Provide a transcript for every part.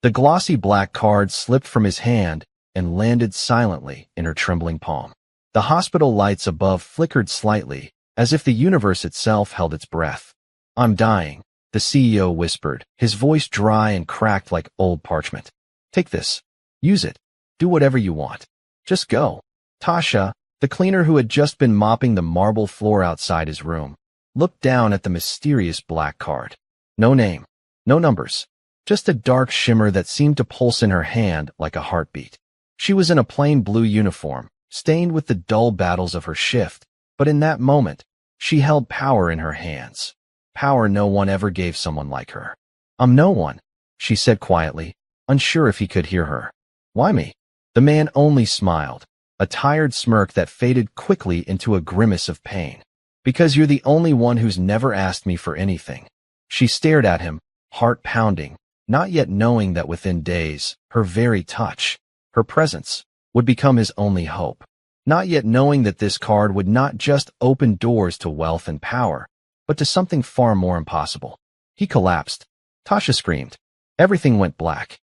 The glossy black card slipped from his hand and landed silently in her trembling palm. The hospital lights above flickered slightly, as if the universe itself held its breath. "I'm dying," the CEO whispered, his voice dry and cracked like old parchment. "Take this. Use it. Do whatever you want. Just go." Tasha, the cleaner who had just been mopping the marble floor outside his room, looked down at the mysterious black card. No name. No numbers. Just a dark shimmer that seemed to pulse in her hand like a heartbeat. She was in a plain blue uniform, stained with the dull battles of her shift, but in that moment, she held power in her hands. Power no one ever gave someone like her. "I'm no one," she said quietly, unsure if he could hear her. "Why me?" The man only smiled, a tired smirk that faded quickly into a grimace of pain. "Because you're the only one who's never asked me for anything." She stared at him, heart pounding, not yet knowing that within days, her very touch, her presence, would become his only hope. Not yet knowing that this card would not just open doors to wealth and power, but to something far more impossible. He collapsed. Tasha screamed. Everything went black.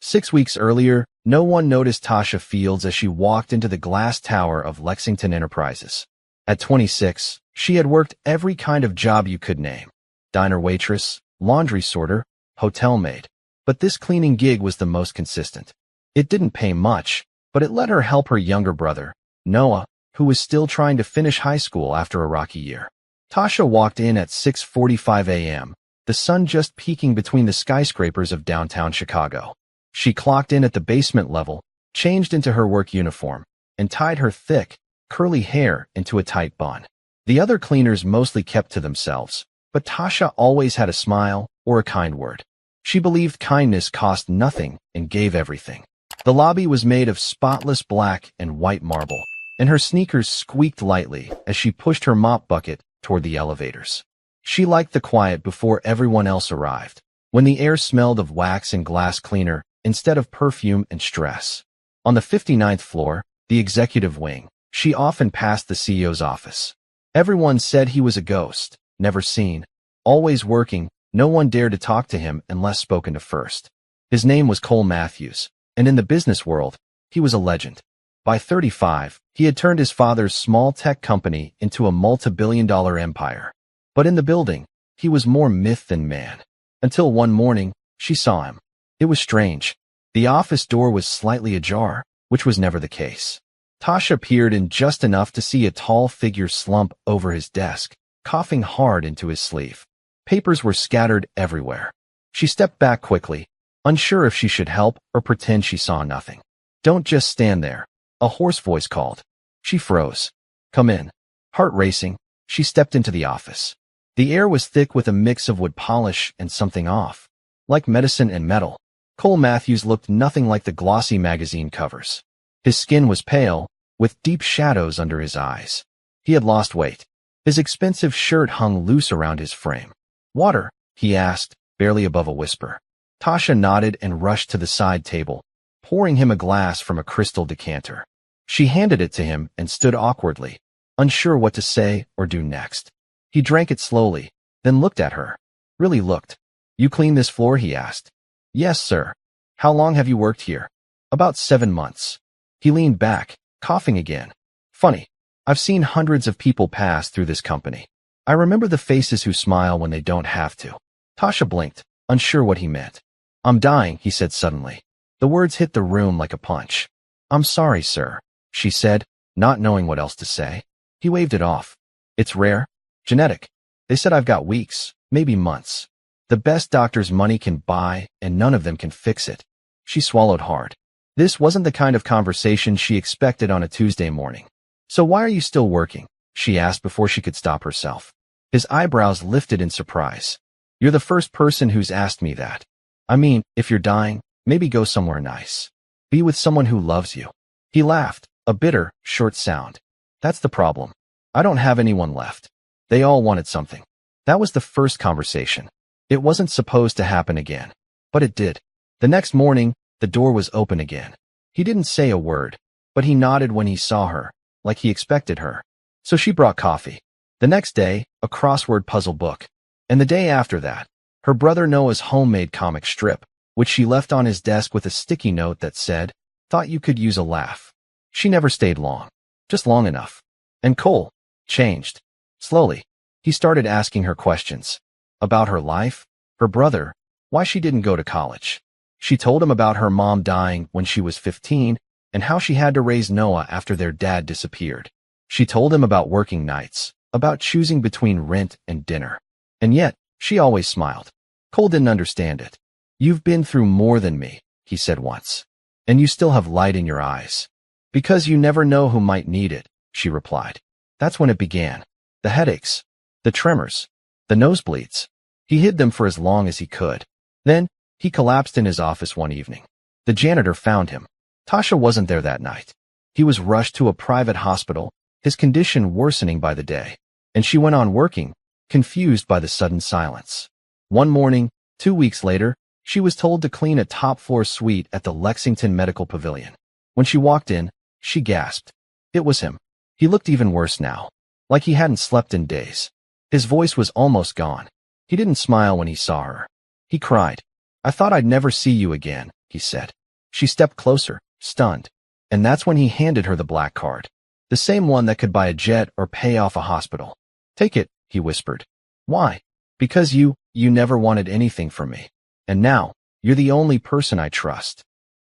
6 weeks earlier, no one noticed Tasha Fields as she walked into the glass tower of Lexington Enterprises. At 26, she had worked every kind of job you could name. Diner waitress, laundry sorter, hotel maid. But this cleaning gig was the most consistent. It didn't pay much, but it let her help her younger brother, Noah, who was still trying to finish high school after a rocky year. Tasha walked in at 6:45 a.m., the sun just peeking between the skyscrapers of downtown Chicago. She clocked in at the basement level, changed into her work uniform, and tied her thick, curly hair into a tight bun. The other cleaners mostly kept to themselves, but Tasha always had a smile or a kind word. She believed kindness cost nothing and gave everything. The lobby was made of spotless black and white marble, and her sneakers squeaked lightly as she pushed her mop bucket toward the elevators. She liked the quiet before everyone else arrived, when the air smelled of wax and glass cleaner instead of perfume and stress. On the 59th floor, the executive wing, she often passed the CEO's office. Everyone said he was a ghost, never seen, always working. No one dared to talk to him unless spoken to first. His name was Cole Matthews, and in the business world, he was a legend. By 35, he had turned his father's small tech company into a multi-billion-dollar empire. But in the building, he was more myth than man. Until one morning, she saw him. It was strange. The office door was slightly ajar, which was never the case. Tasha peered in just enough to see a tall figure slump over his desk, coughing hard into his sleeve. Papers were scattered everywhere. She stepped back quickly, unsure if she should help or pretend she saw nothing. "Don't just stand there," a hoarse voice called. She froze. "Come in." Heart racing, she stepped into the office. The air was thick with a mix of wood polish and something off, like medicine and metal. Cole Matthews looked nothing like the glossy magazine covers. His skin was pale, with deep shadows under his eyes. He had lost weight. His expensive shirt hung loose around his frame. "Water?" he asked, barely above a whisper. Tasha nodded and rushed to the side table, pouring him a glass from a crystal decanter. She handed it to him and stood awkwardly, unsure what to say or do next. He drank it slowly, then looked at her. Really looked. "You clean this floor?" he asked. "Yes, sir." "How long have you worked here?" "About 7 months." He leaned back, coughing again. "Funny. I've seen hundreds of people pass through this company. I remember the faces who smile when they don't have to." Tasha blinked, unsure what he meant. "I'm dying," he said suddenly. The words hit the room like a punch. "I'm sorry, sir," she said, not knowing what else to say. He waved it off. "It's rare. Genetic. They said I've got weeks, maybe months. The best doctors money can buy, and none of them can fix it." She swallowed hard. This wasn't the kind of conversation she expected on a Tuesday morning. "So why are you still working?" she asked before she could stop herself. His eyebrows lifted in surprise. "You're the first person who's asked me that. I mean, if you're dying, maybe go somewhere nice. Be with someone who loves you." He laughed, a bitter, short sound. "That's the problem. I don't have anyone left. They all wanted something." That was the first conversation. It wasn't supposed to happen again, but it did. The next morning, the door was open again. He didn't say a word, but he nodded when he saw her, like he expected her. So she brought coffee. The next day, a crossword puzzle book. And the day after that, her brother Noah's homemade comic strip, which she left on his desk with a sticky note that said, "Thought you could use a laugh." She never stayed long, just long enough. And Cole changed. Slowly, he started asking her questions. About her life, her brother, why she didn't go to college. She told him about her mom dying when she was 15 and how she had to raise Noah after their dad disappeared. She told him about working nights, about choosing between rent and dinner. And yet, she always smiled. Cole didn't understand it. "You've been through more than me," he said once. "And you still have light in your eyes." "Because you never know who might need it," she replied. That's when it began. The headaches, the tremors, the nosebleeds. He hid them for as long as he could. Then, he collapsed in his office one evening. The janitor found him. Tasha wasn't there that night. He was rushed to a private hospital, his condition worsening by the day. And she went on working, confused by the sudden silence. One morning, 2 weeks later, she was told to clean a top-floor suite at the Lexington Medical Pavilion. When she walked in, she gasped. It was him. He looked even worse now, like he hadn't slept in days. His voice was almost gone. He didn't smile when he saw her. He cried. "I thought I'd never see you again," he said. She stepped closer, stunned. And that's when he handed her the black card. The same one that could buy a jet or pay off a hospital. "Take it," he whispered. "Why?" "Because you never wanted anything from me. And now, you're the only person I trust."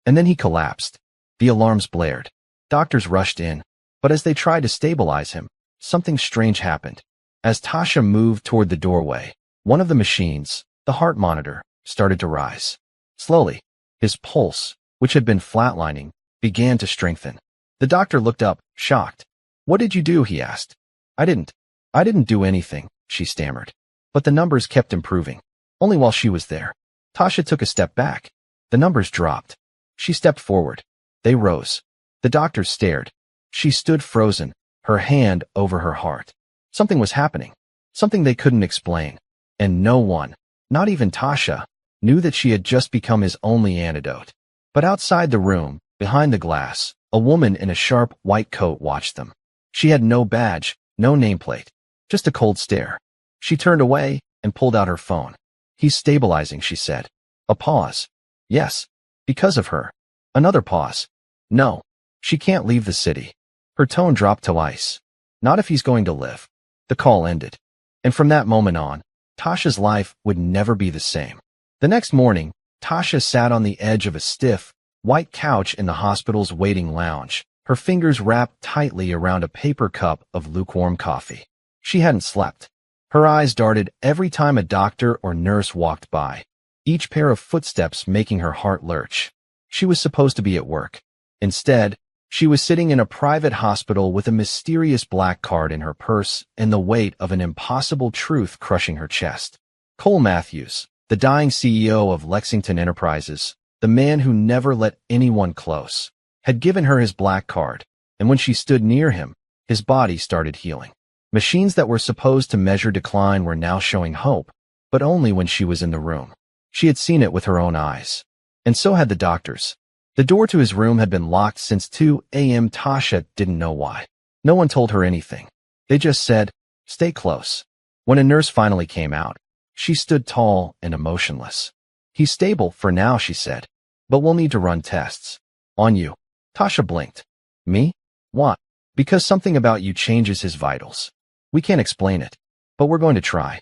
And then he collapsed. The alarms blared. Doctors rushed in. But as they tried to stabilize him, something strange happened. As Tasha moved toward the doorway, one of the machines, the heart monitor, started to rise. Slowly, his pulse, which had been flatlining, began to strengthen. The doctor looked up, shocked. "What did you do?" he asked. I didn't do anything," she stammered. But the numbers kept improving. Only while she was there. Tasha took a step back. The numbers dropped. She stepped forward. They rose. The doctor stared. She stood frozen, her hand over her heart. Something was happening. Something they couldn't explain. And no one, not even Tasha, knew that she had just become his only antidote. But outside the room, behind the glass, a woman in a sharp white coat watched them. She had no badge, no nameplate, just a cold stare. She turned away and pulled out her phone. "He's stabilizing," she said. A pause. "Yes, because of her." Another pause. "No, she can't leave the city." Her tone dropped to ice. "Not if he's going to live." The call ended. And from that moment on, Tasha's life would never be the same. The next morning, Tasha sat on the edge of a stiff, white couch in the hospital's waiting lounge, her fingers wrapped tightly around a paper cup of lukewarm coffee. She hadn't slept. Her eyes darted every time a doctor or nurse walked by, each pair of footsteps making her heart lurch. She was supposed to be at work. Instead, she was sitting in a private hospital with a mysterious black card in her purse and the weight of an impossible truth crushing her chest. Cole Matthews, the dying CEO of Lexington Enterprises, the man who never let anyone close, had given her his black card, and when she stood near him, his body started healing. Machines that were supposed to measure decline were now showing hope, but only when she was in the room. She had seen it with her own eyes. And so had the doctors. The door to his room had been locked since 2 a.m. Tasha didn't know why. No one told her anything. They just said, "Stay close." When a nurse finally came out, she stood tall and emotionless. "He's stable for now," she said, "but we'll need to run tests." "On you." Tasha blinked. "Me? Why?" "Because something about you changes his vitals. We can't explain it, but we're going to try."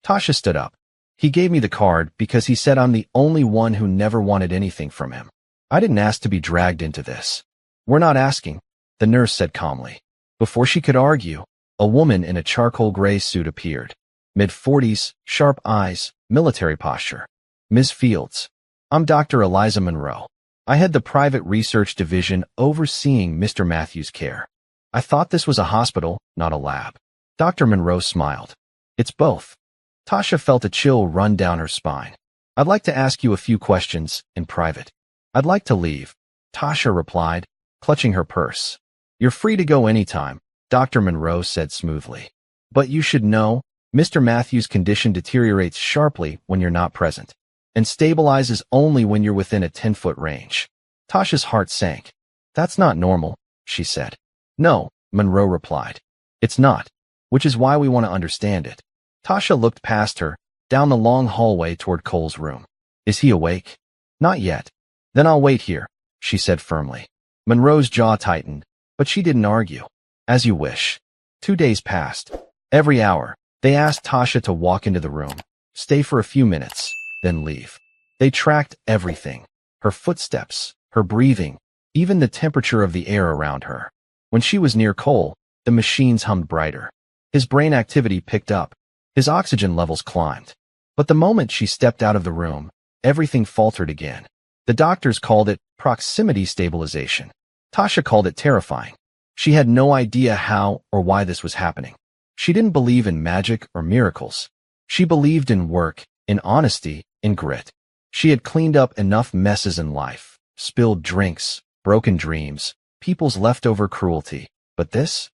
Tasha stood up. "He gave me the card because he said I'm the only one who never wanted anything from him. I didn't ask to be dragged into this." "We're not asking," the nurse said calmly. Before she could argue, a woman in a charcoal gray suit appeared. Mid-40s, sharp eyes, military posture. "Ms. Fields, I'm Dr. Eliza Monroe. I head the private research division overseeing Mr. Matthews' care. I thought this was a hospital, not a lab." Dr. Monroe smiled. "It's both." Tasha felt a chill run down her spine. "I'd like to ask you a few questions in private." "I'd like to leave," Tasha replied, clutching her purse. "You're free to go anytime," Dr. Monroe said smoothly. "But you should know, Mr. Matthews' condition deteriorates sharply when you're not present, and stabilizes only when you're within a 10-foot range." Tasha's heart sank. "That's not normal," she said. "No," Monroe replied. "It's not, which is why we want to understand it." Tasha looked past her, down the long hallway toward Cole's room. "Is he awake?" Not yet. Then I'll wait here, she said firmly. Monroe's jaw tightened, but she didn't argue. As you wish. 2 days passed. Every hour, they asked Tasha to walk into the room, stay for a few minutes, then leave. They tracked everything. Her footsteps, her breathing, even the temperature of the air around her. When she was near Cole, the machines hummed brighter. His brain activity picked up. His oxygen levels climbed. But the moment she stepped out of the room, everything faltered again. The doctors called it proximity stabilization. Tasha called it terrifying. She had no idea how or why this was happening. She didn't believe in magic or miracles. She believed in work, in honesty, in grit. She had cleaned up enough messes in life, spilled drinks, broken dreams, people's leftover cruelty. But this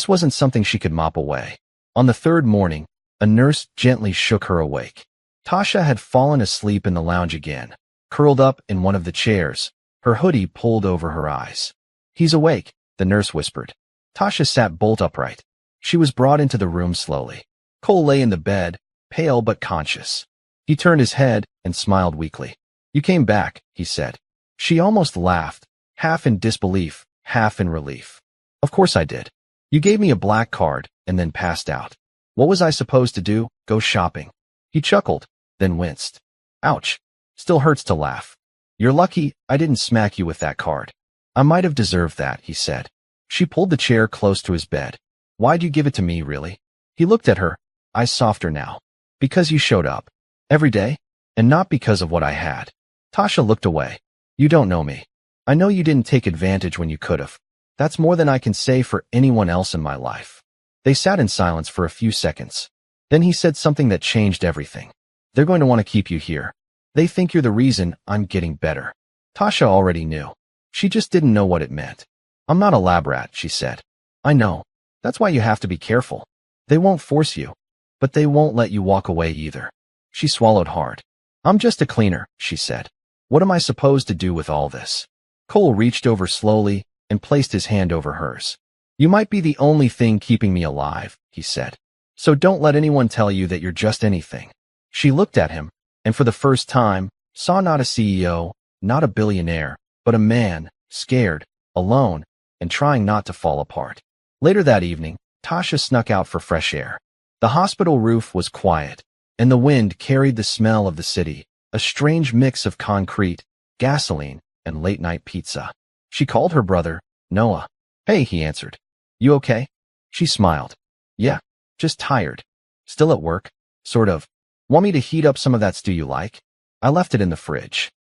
wasn't something she could mop away. On the third morning, a nurse gently shook her awake. Tasha had fallen asleep in the lounge again, curled up in one of the chairs, her hoodie pulled over her eyes. He's awake, the nurse whispered. Tasha sat bolt upright. She was brought into the room slowly. Cole lay in the bed, pale but conscious. He turned his head and smiled weakly. You came back, he said. She almost laughed, half in disbelief, half in relief. Of course I did. You gave me a black card and then passed out. What was I supposed to do? Go shopping? He chuckled, then winced. Ouch. Still hurts to laugh. You're lucky I didn't smack you with that card. I might have deserved that, he said. She pulled the chair close to his bed. Why'd you give it to me, really? He looked at her, eyes softer now. Because you showed up. Every day? And not because of what I had. Tasha looked away. You don't know me. I know you didn't take advantage when you could have. That's more than I can say for anyone else in my life. They sat in silence for a few seconds. Then he said something that changed everything. They're going to want to keep you here. They think you're the reason I'm getting better. Tasha already knew. She just didn't know what it meant. I'm not a lab rat, she said. I know. That's why you have to be careful. They won't force you. But they won't let you walk away either. She swallowed hard. I'm just a cleaner, she said. What am I supposed to do with all this? Cole reached over slowly and placed his hand over hers. You might be the only thing keeping me alive, he said. So don't let anyone tell you that you're just anything. She looked at him, and for the first time, saw not a CEO, not a billionaire, but a man, scared, alone, and trying not to fall apart. Later that evening, Tasha snuck out for fresh air. The hospital roof was quiet, and the wind carried the smell of the city, a strange mix of concrete, gasoline, and late-night pizza. She called her brother, Noah. Hey, he answered. You okay? She smiled. Yeah, just tired. Still at work? Sort of. Want me to heat up some of that stew you like? I left it in the fridge.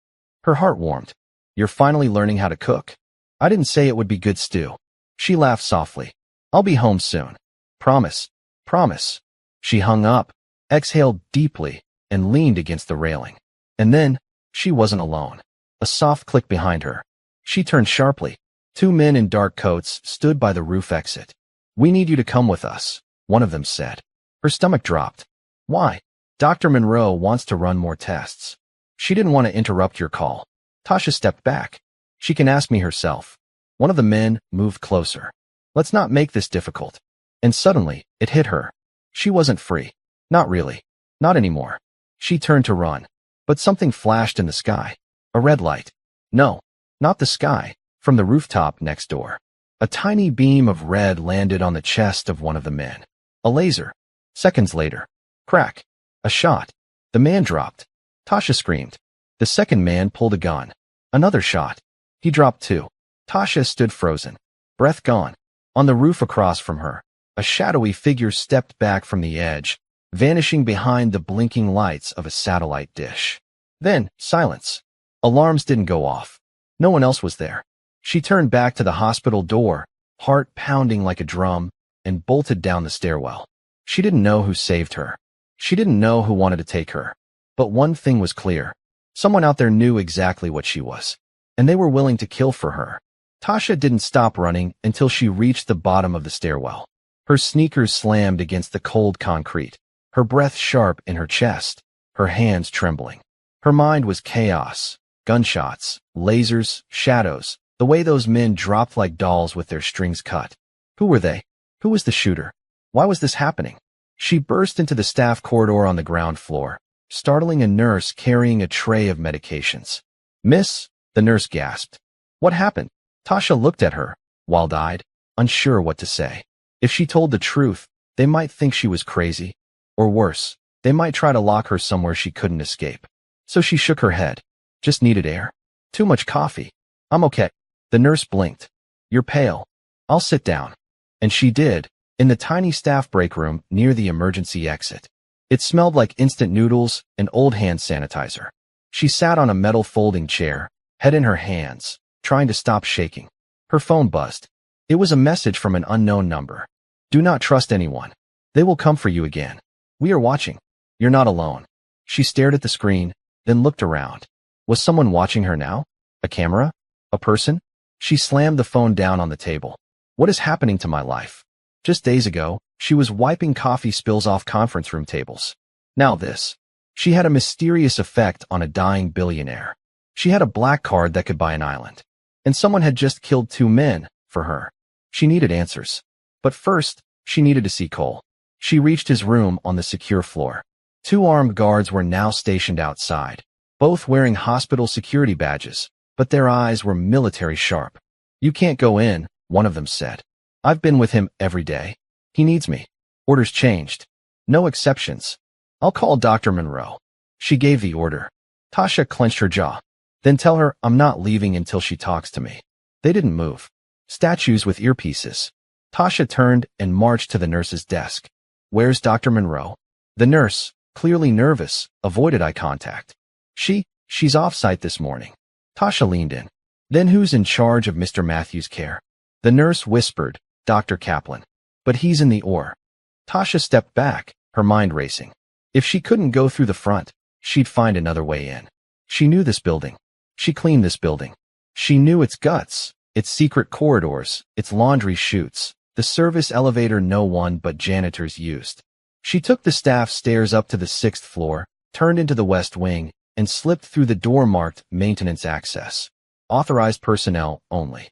Her heart warmed. You're finally learning how to cook. I didn't say it would be good stew. She laughed softly. I'll be home soon. Promise. Promise. She hung up, exhaled deeply, and leaned against the railing. And then, she wasn't alone. A soft click behind her. She turned sharply. 2 men in dark coats stood by the roof exit. We need you to come with us, one of them said. Her stomach dropped. Why? Dr. Monroe wants to run more tests. She didn't want to interrupt your call. Tasha stepped back. She can ask me herself. One of the men moved closer. Let's not make this difficult. And suddenly, it hit her. She wasn't free. Not really. Not anymore. She turned to run. But something flashed in the sky. A red light. No, not the sky. From the rooftop next door. A tiny beam of red landed on the chest of one of the men. A laser. Seconds later. Crack. A shot. The man dropped. Tasha screamed. The second man pulled a gun. Another shot. He dropped too. Tasha stood frozen. Breath gone. On the roof across from her, a shadowy figure stepped back from the edge, vanishing behind the blinking lights of a satellite dish. Then, silence. Alarms didn't go off. No one else was there. She turned back to the hospital door, heart pounding like a drum, and bolted down the stairwell. She didn't know who saved her. She didn't know who wanted to take her. But one thing was clear. Someone out there knew exactly what she was, and they were willing to kill for her. Tasha didn't stop running until she reached the bottom of the stairwell. Her sneakers slammed against the cold concrete, her breath sharp in her chest, her hands trembling. Her mind was chaos, gunshots, lasers, shadows, the way those men dropped like dolls with their strings cut. Who were they? Who was the shooter? Why was this happening? She burst into the staff corridor on the ground floor, startling a nurse carrying a tray of medications. Miss, the nurse gasped. What happened? Tasha looked at her, wild-eyed, unsure what to say. If she told the truth, they might think she was crazy. Or worse, they might try to lock her somewhere she couldn't escape. So she shook her head. Just needed air. Too much coffee. I'm okay. The nurse blinked. You're pale. I'll sit down. And she did, in the tiny staff break room near the emergency exit. It smelled like instant noodles and old hand sanitizer. She sat on a metal folding chair, head in her hands, trying to stop shaking. Her phone buzzed. It was a message from an unknown number. Do not trust anyone. They will come for you again. We are watching. You're not alone. She stared at the screen, then looked around. Was someone watching her now? A camera? A person? She slammed the phone down on the table. What is happening to my life? Just days ago, she was wiping coffee spills off conference room tables. Now this. She had a mysterious effect on a dying billionaire. She had a black card that could buy an island. And someone had just killed 2 men, for her. She needed answers. But first, she needed to see Cole. She reached his room on the secure floor. 2 armed guards were now stationed outside, both wearing hospital security badges, but their eyes were military sharp. You can't go in, one of them said. I've been with him every day. He needs me. Orders changed. No exceptions. I'll call Dr. Monroe. She gave the order. Tasha clenched her jaw. Then tell her I'm not leaving until she talks to me. They didn't move. Statues with earpieces. Tasha turned and marched to the nurse's desk. Where's Dr. Monroe? The nurse, clearly nervous, avoided eye contact. She's off-site this morning. Tasha leaned in. Then who's in charge of Mr. Matthews' care? The nurse whispered, Dr. Kaplan. But he's in the OR. Tasha stepped back, her mind racing. If she couldn't go through the front, she'd find another way in. She knew this building. She cleaned this building. She knew its guts, its secret corridors, its laundry chutes, the service elevator no one but janitors used. She took the staff stairs up to the 6th floor, turned into the west wing, and slipped through the door marked Maintenance Access. Authorized personnel only.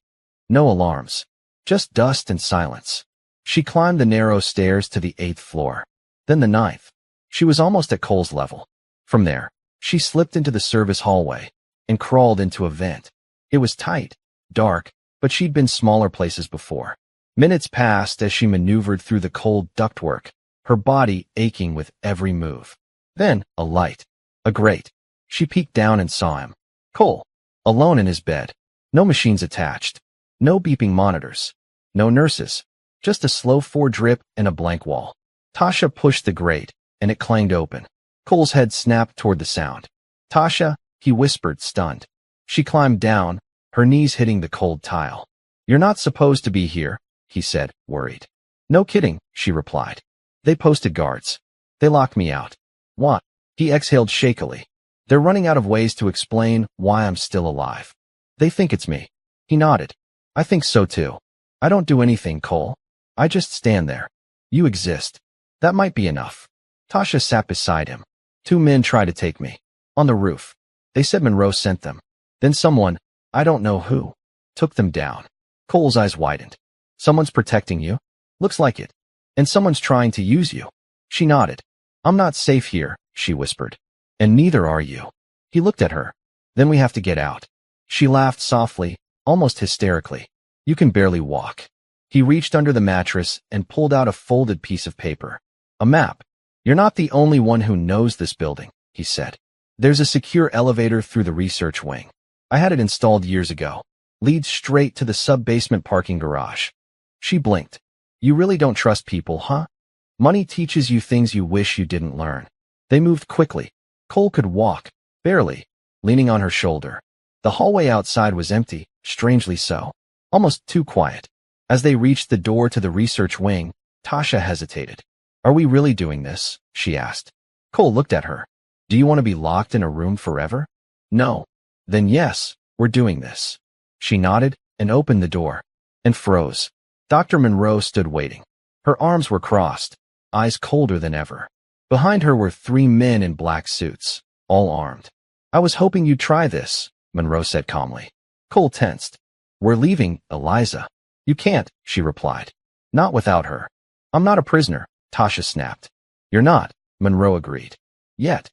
No alarms. Just dust and silence. She climbed the narrow stairs to the 8th floor. Then the 9th. She was almost at Cole's level. From there, she slipped into the service hallway and crawled into a vent. It was tight, dark, but she'd been smaller places before. Minutes passed as she maneuvered through the cold ductwork, her body aching with every move. Then, a light. A grate. She peeked down and saw him. Cole. Alone in his bed. No machines attached. No beeping monitors. No nurses. Just a slow 4-drip and a blank wall. Tasha pushed the grate, and it clanged open. Cole's head snapped toward the sound. Tasha, he whispered, stunned. She climbed down, her knees hitting the cold tile. You're not supposed to be here, he said, worried. No kidding, she replied. They posted guards. They locked me out. What? He exhaled shakily. They're running out of ways to explain why I'm still alive. They think it's me. He nodded. I think so too. I don't do anything, Cole. I just stand there. You exist. That might be enough. Tasha sat beside him. 2 men tried to take me. On the roof. They said Monroe sent them. Then someone, I don't know who, took them down. Cole's eyes widened. Someone's protecting you? Looks like it. And someone's trying to use you. She nodded. I'm not safe here, she whispered. And neither are you. He looked at her. Then we have to get out. She laughed softly, almost hysterically. You can barely walk. He reached under the mattress and pulled out a folded piece of paper. A map. You're not the only one who knows this building, he said. There's a secure elevator through the research wing. I had it installed years ago. Leads straight to the sub-basement parking garage. She blinked. You really don't trust people, huh? Money teaches you things you wish you didn't learn. They moved quickly. Cole could walk, barely, leaning on her shoulder. The hallway outside was empty, strangely so. Almost too quiet. As they reached the door to the research wing, Tasha hesitated. Are we really doing this? She asked. Cole looked at her. Do you want to be locked in a room forever? No. Then yes, we're doing this. She nodded and opened the door. And froze. Dr. Monroe stood waiting. Her arms were crossed, eyes colder than ever. Behind her were 3 men in black suits, all armed. I was hoping you'd try this, Monroe said calmly. Cole tensed. We're leaving, Eliza. You can't, she replied. Not without her. I'm not a prisoner, Tasha snapped. You're not, Monroe agreed. Yet.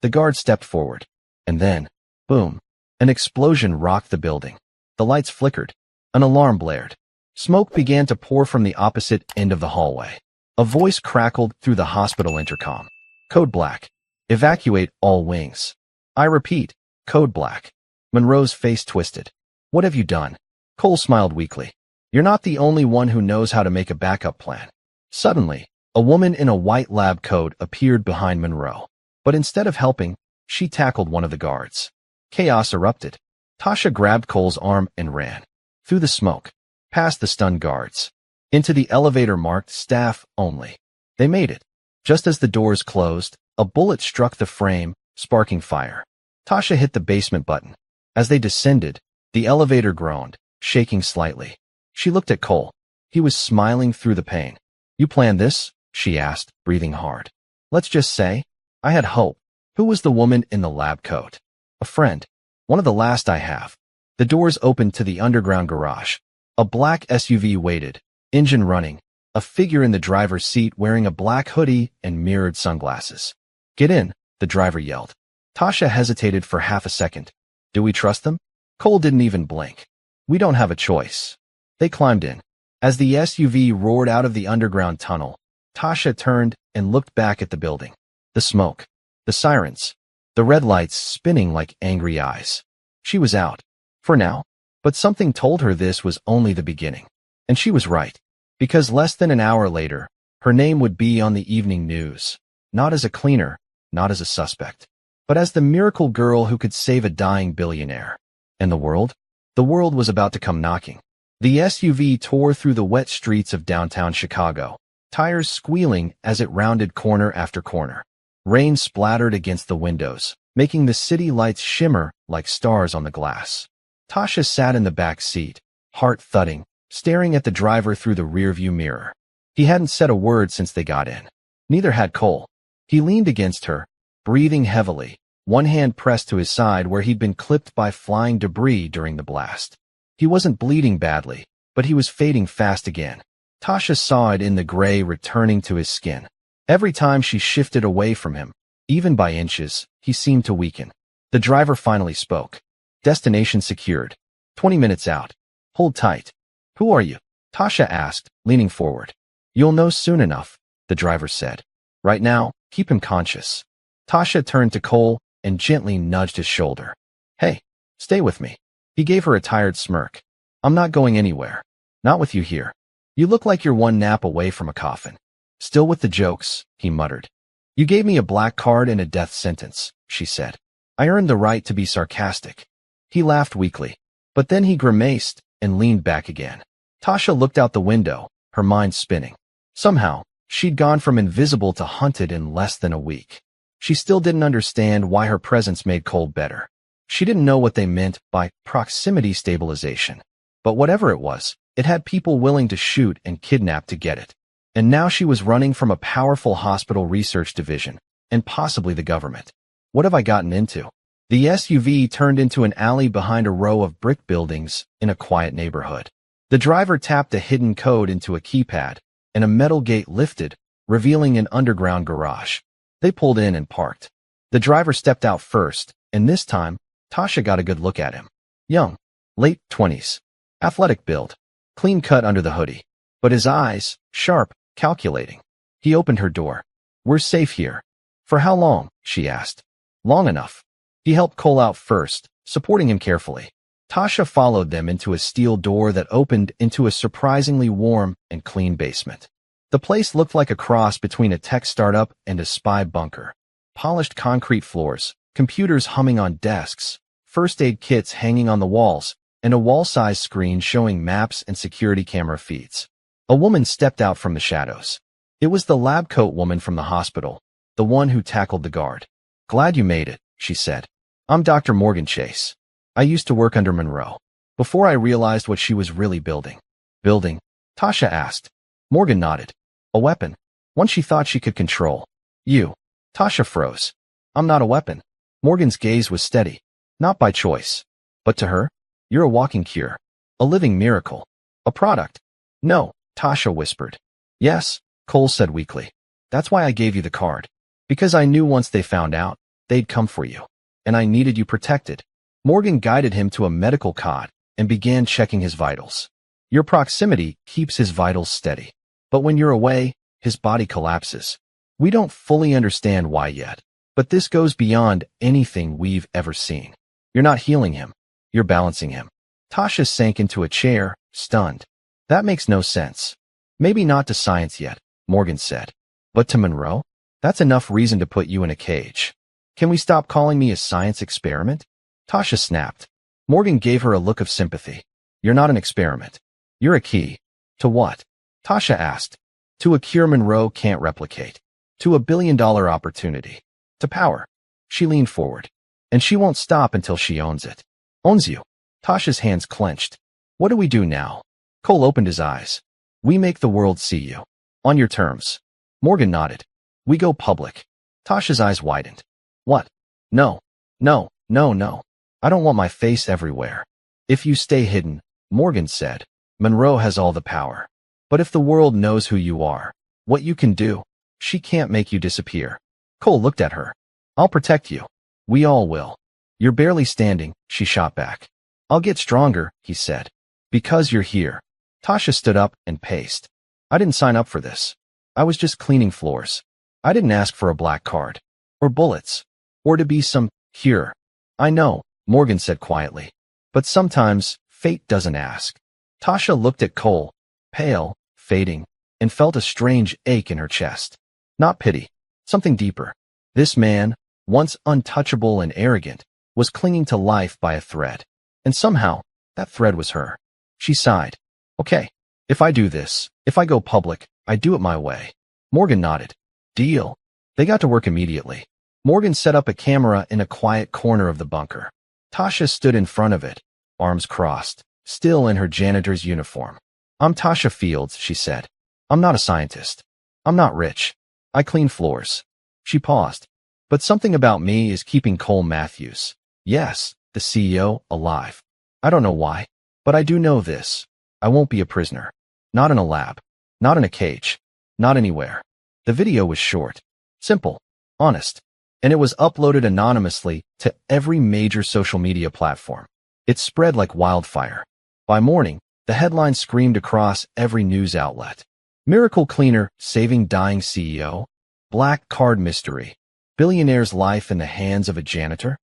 The guard stepped forward. And then, boom. An explosion rocked the building. The lights flickered. An alarm blared. Smoke began to pour from the opposite end of the hallway. A voice crackled through the hospital intercom. Code Black. Evacuate all wings. I repeat, Code Black. Monroe's face twisted. What have you done? Cole smiled weakly. You're not the only one who knows how to make a backup plan. Suddenly, a woman in a white lab coat appeared behind Monroe. But instead of helping, she tackled one of the guards. Chaos erupted. Tasha grabbed Cole's arm and ran. Through the smoke. Past the stunned guards. Into the elevator marked staff only. They made it. Just as the doors closed, a bullet struck the frame, sparking fire. Tasha hit the basement button. As they descended, the elevator groaned, shaking slightly. She looked at Cole. He was smiling through the pain. You planned this? She asked, breathing hard. Let's just say, I had hope. Who was the woman in the lab coat? A friend. One of the last I have. The doors opened to the underground garage. A black SUV waited, engine running, a figure in the driver's seat wearing a black hoodie and mirrored sunglasses. Get in, the driver yelled. Tasha hesitated for half a second. Do we trust them? Cole didn't even blink. We don't have a choice. They climbed in. As the SUV roared out of the underground tunnel, Tasha turned and looked back at the building. The smoke. The sirens. The red lights spinning like angry eyes. She was out. For now. But something told her this was only the beginning. And she was right. Because less than an hour later, her name would be on the evening news. Not as a cleaner, not as a suspect, but as the miracle girl who could save a dying billionaire. And the world? The world was about to come knocking. The SUV tore through the wet streets of downtown Chicago, tires squealing as it rounded corner after corner. Rain splattered against the windows, making the city lights shimmer like stars on the glass. Tasha sat in the back seat, heart thudding, staring at the driver through the rearview mirror. He hadn't said a word since they got in. Neither had Cole. He leaned against her, breathing heavily, one hand pressed to his side where he'd been clipped by flying debris during the blast. He wasn't bleeding badly, but he was fading fast again. Tasha saw it in the gray returning to his skin. Every time she shifted away from him, even by inches, he seemed to weaken. The driver finally spoke. Destination secured. 20 minutes out. Hold tight. Who are you? Tasha asked, leaning forward. You'll know soon enough, the driver said. Right now, keep him conscious. Tasha turned to Cole and gently nudged his shoulder. Hey, stay with me. He gave her a tired smirk. I'm not going anywhere. Not with you here. You look like you're one nap away from a coffin. Still with the jokes, he muttered. You gave me a black card and a death sentence, she said. I earned the right to be sarcastic. He laughed weakly, but then he grimaced and leaned back again. Tasha looked out the window, her mind spinning. Somehow, she'd gone from invisible to hunted in less than a week. She still didn't understand why her presence made Cole better. She didn't know what they meant by proximity stabilization. But whatever it was, it had people willing to shoot and kidnap to get it. And now she was running from a powerful hospital research division, and possibly the government. What have I gotten into? The SUV turned into an alley behind a row of brick buildings in a quiet neighborhood. The driver tapped a hidden code into a keypad, and a metal gate lifted, revealing an underground garage. They pulled in and parked. The driver stepped out first, and this time, Tasha got a good look at him. Young, late 20s, athletic build, clean cut under the hoodie. But his eyes, sharp, calculating. He opened her door. We're safe here. For how long? She asked. Long enough. He helped Cole out first, supporting him carefully. Tasha followed them into a steel door that opened into a surprisingly warm and clean basement. The place looked like a cross between a tech startup and a spy bunker. Polished concrete floors, computers humming on desks, first aid kits hanging on the walls, and a wall-size screen showing maps and security camera feeds. A woman stepped out from the shadows. It was the lab coat woman from the hospital, the one who tackled the guard. Glad you made it, she said. I'm Dr. Morgan Chase. I used to work under Monroe. Before I realized what she was really building. Building? Tasha asked. Morgan nodded. A weapon. One she thought she could control. You. Tasha froze. I'm not a weapon. Morgan's gaze was steady. Not by choice. But to her, you're a walking cure. A living miracle. A product. No, Tasha whispered. Yes, Cole said weakly. That's why I gave you the card. Because I knew once they found out, they'd come for you. And I needed you protected. Morgan guided him to a medical cot and began checking his vitals. Your proximity keeps his vitals steady. But when you're away, his body collapses. We don't fully understand why yet, but this goes beyond anything we've ever seen. You're not healing him. You're balancing him. Tasha sank into a chair, stunned. That makes no sense. Maybe not to science yet, Morgan said. But to Monroe? That's enough reason to put you in a cage. Can we stop calling me a science experiment? Tasha snapped. Morgan gave her a look of sympathy. You're not an experiment. You're a key. To what? Tasha asked. To a cure Monroe can't replicate. To $1 billion opportunity. To power. She leaned forward. And she won't stop until she owns it. Owns you. Tasha's hands clenched. What do we do now? Cole opened his eyes. We make the world see you. On your terms. Morgan nodded. We go public. Tasha's eyes widened. What? No. No. No, no. I don't want my face everywhere. If you stay hidden, Morgan said, Monroe has all the power. But if the world knows who you are, what you can do, she can't make you disappear. Cole looked at her. I'll protect you. We all will. You're barely standing, she shot back. I'll get stronger, he said. Because you're here. Tasha stood up and paced. I didn't sign up for this. I was just cleaning floors. I didn't ask for a black card. Or bullets. Or to be some cure. I know, Morgan said quietly. But sometimes, fate doesn't ask. Tasha looked at Cole, pale, fading, and felt a strange ache in her chest. Not pity. Something deeper. This man, once untouchable and arrogant, was clinging to life by a thread. And somehow, that thread was her. She sighed. Okay. If I do this, if I go public, I do it my way. Morgan nodded. Deal. They got to work immediately. Morgan set up a camera in a quiet corner of the bunker. Tasha stood in front of it, arms crossed, still in her janitor's uniform. I'm Tasha Fields, she said. I'm not a scientist. I'm not rich. I clean floors. She paused. But something about me is keeping Cole Matthews, yes, the CEO, alive. I don't know why, but I do know this. I won't be a prisoner. Not in a lab. Not in a cage. Not anywhere. The video was short, simple, honest, and it was uploaded anonymously to every major social media platform. It spread like wildfire. By morning, the headline screamed across every news outlet. Miracle cleaner saving dying CEO? Black card mystery. Billionaire's life in the hands of a janitor?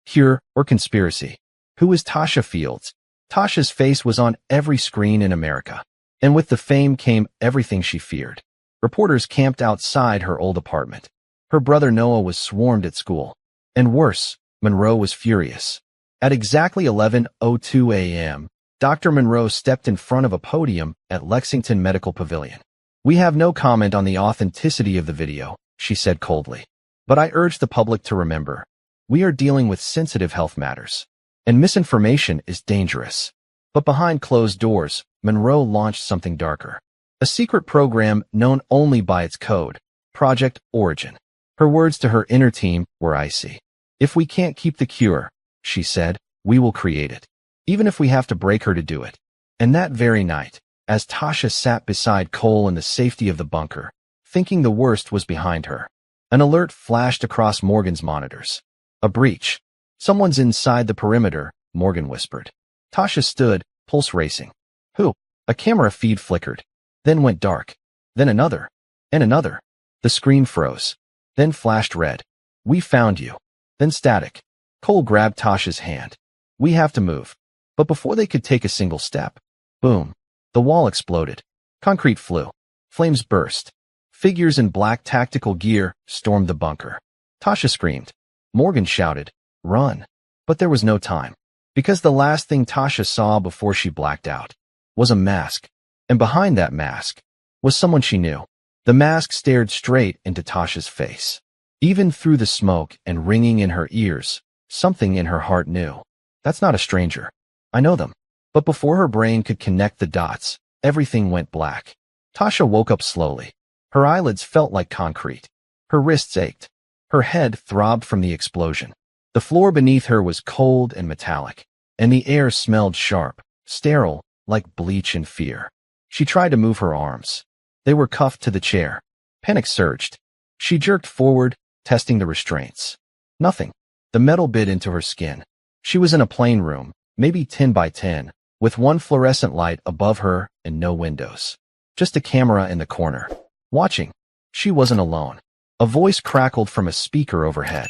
Cure or conspiracy? Who is Tasha Fields? Tasha's face was on every screen in America. And with the fame came everything she feared. Reporters camped outside her old apartment. Her brother Noah was swarmed at school. And worse, Monroe was furious. At exactly 11:02 a.m., Dr. Monroe stepped in front of a podium at Lexington Medical Pavilion. We have no comment on the authenticity of the video, she said coldly. But I urge the public to remember, we are dealing with sensitive health matters. And misinformation is dangerous. But behind closed doors, Monroe launched something darker. A secret program known only by its code, Project Origin. Her words to her inner team were icy. If we can't keep the cure, she said, we will create it. Even if we have to break her to do it. And that very night, as Tasha sat beside Cole in the safety of the bunker, thinking the worst was behind her, an alert flashed across Morgan's monitors. A breach. Someone's inside the perimeter, Morgan whispered. Tasha stood, pulse racing. Who? A camera feed flickered. Then went dark. Then another. And another. The screen froze. Then flashed red. We found you. Then static. Cole grabbed Tasha's hand. We have to move. But before they could take a single step, boom. The wall exploded. Concrete flew. Flames burst. Figures in black tactical gear stormed the bunker. Tasha screamed. Morgan shouted, run. But there was no time. Because the last thing Tasha saw before she blacked out was a mask. And behind that mask was someone she knew. The mask stared straight into Tasha's face. Even through the smoke and ringing in her ears, something in her heart knew. That's not a stranger. I know them. But before her brain could connect the dots, everything went black. Tasha woke up slowly. Her eyelids felt like concrete. Her wrists ached. Her head throbbed from the explosion. The floor beneath her was cold and metallic, and the air smelled sharp, sterile, like bleach and fear. She tried to move her arms. They were cuffed to the chair. Panic surged. She jerked forward, testing the restraints. Nothing. The metal bit into her skin. She was in a plain room, maybe 10 by 10, with one fluorescent light above her and no windows. Just a camera in the corner. Watching. She wasn't alone. A voice crackled from a speaker overhead.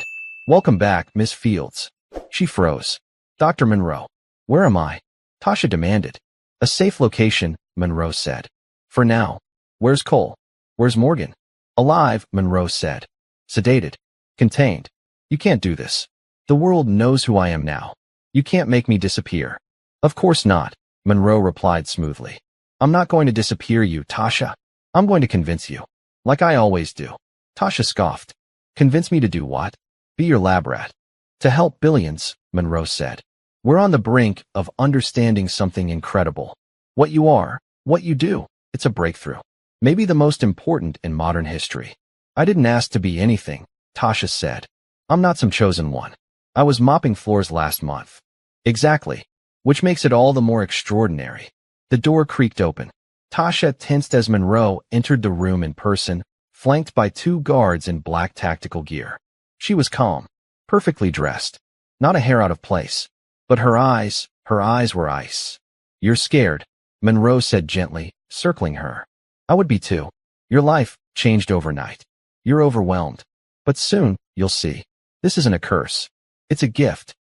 "Welcome back, Miss Fields." She froze. "Dr. Monroe. Where am I?" Tasha demanded. "A safe location," Monroe said. "For now." "Where's Cole? Where's Morgan?" "Alive," Monroe said. "Sedated. Contained. You can't do this. The world knows who I am now. You can't make me disappear." "Of course not," Monroe replied smoothly. "I'm not going to disappear you, Tasha. I'm going to convince you. Like I always do." Tasha scoffed. "Convince me to do what?" "Be your lab rat." "To help billions," Monroe said. "We're on the brink of understanding something incredible. What you are, what you do, it's a breakthrough. Maybe the most important in modern history." "I didn't ask to be anything," Tasha said. "I'm not some chosen one. I was mopping floors last month." "Exactly. Which makes it all the more extraordinary." The door creaked open. Tasha tensed as Monroe entered the room in person, flanked by two guards in black tactical gear. She was calm, perfectly dressed, not a hair out of place. But her eyes were ice. "You're scared," Monroe said gently, circling her. "I would be too. Your life changed overnight. You're overwhelmed. But soon, you'll see. This isn't a curse. It's a gift."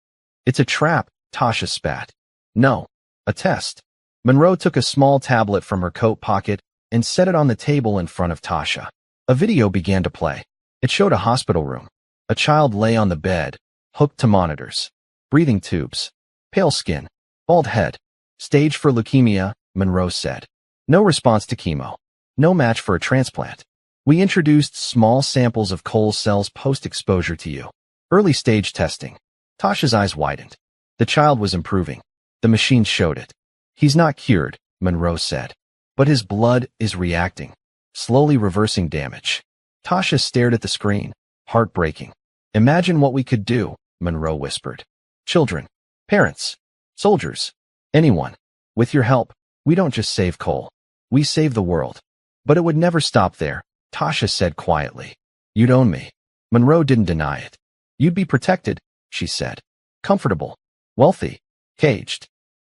"It's a trap," Tasha spat. "No. A test." Monroe took a small tablet from her coat pocket and set it on the table in front of Tasha. A video began to play. It showed a hospital room. A child lay on the bed, hooked to monitors. Breathing tubes. Pale skin. Bald head. "Stage for leukemia," Monroe said. "No response to chemo. No match for a transplant. We introduced small samples of Cole's cells post-exposure to you. Early stage testing." Tasha's eyes widened. The child was improving. The machine showed it. "He's not cured," Monroe said. "But his blood is reacting, slowly reversing damage." Tasha stared at the screen, heartbreaking. "Imagine what we could do," Monroe whispered. "Children, parents, soldiers, anyone. With your help, we don't just save Cole. We save the world." "But it would never stop there," Tasha said quietly. "You'd own me." Monroe didn't deny it. "You'd be protected," she said. "Comfortable, wealthy, caged,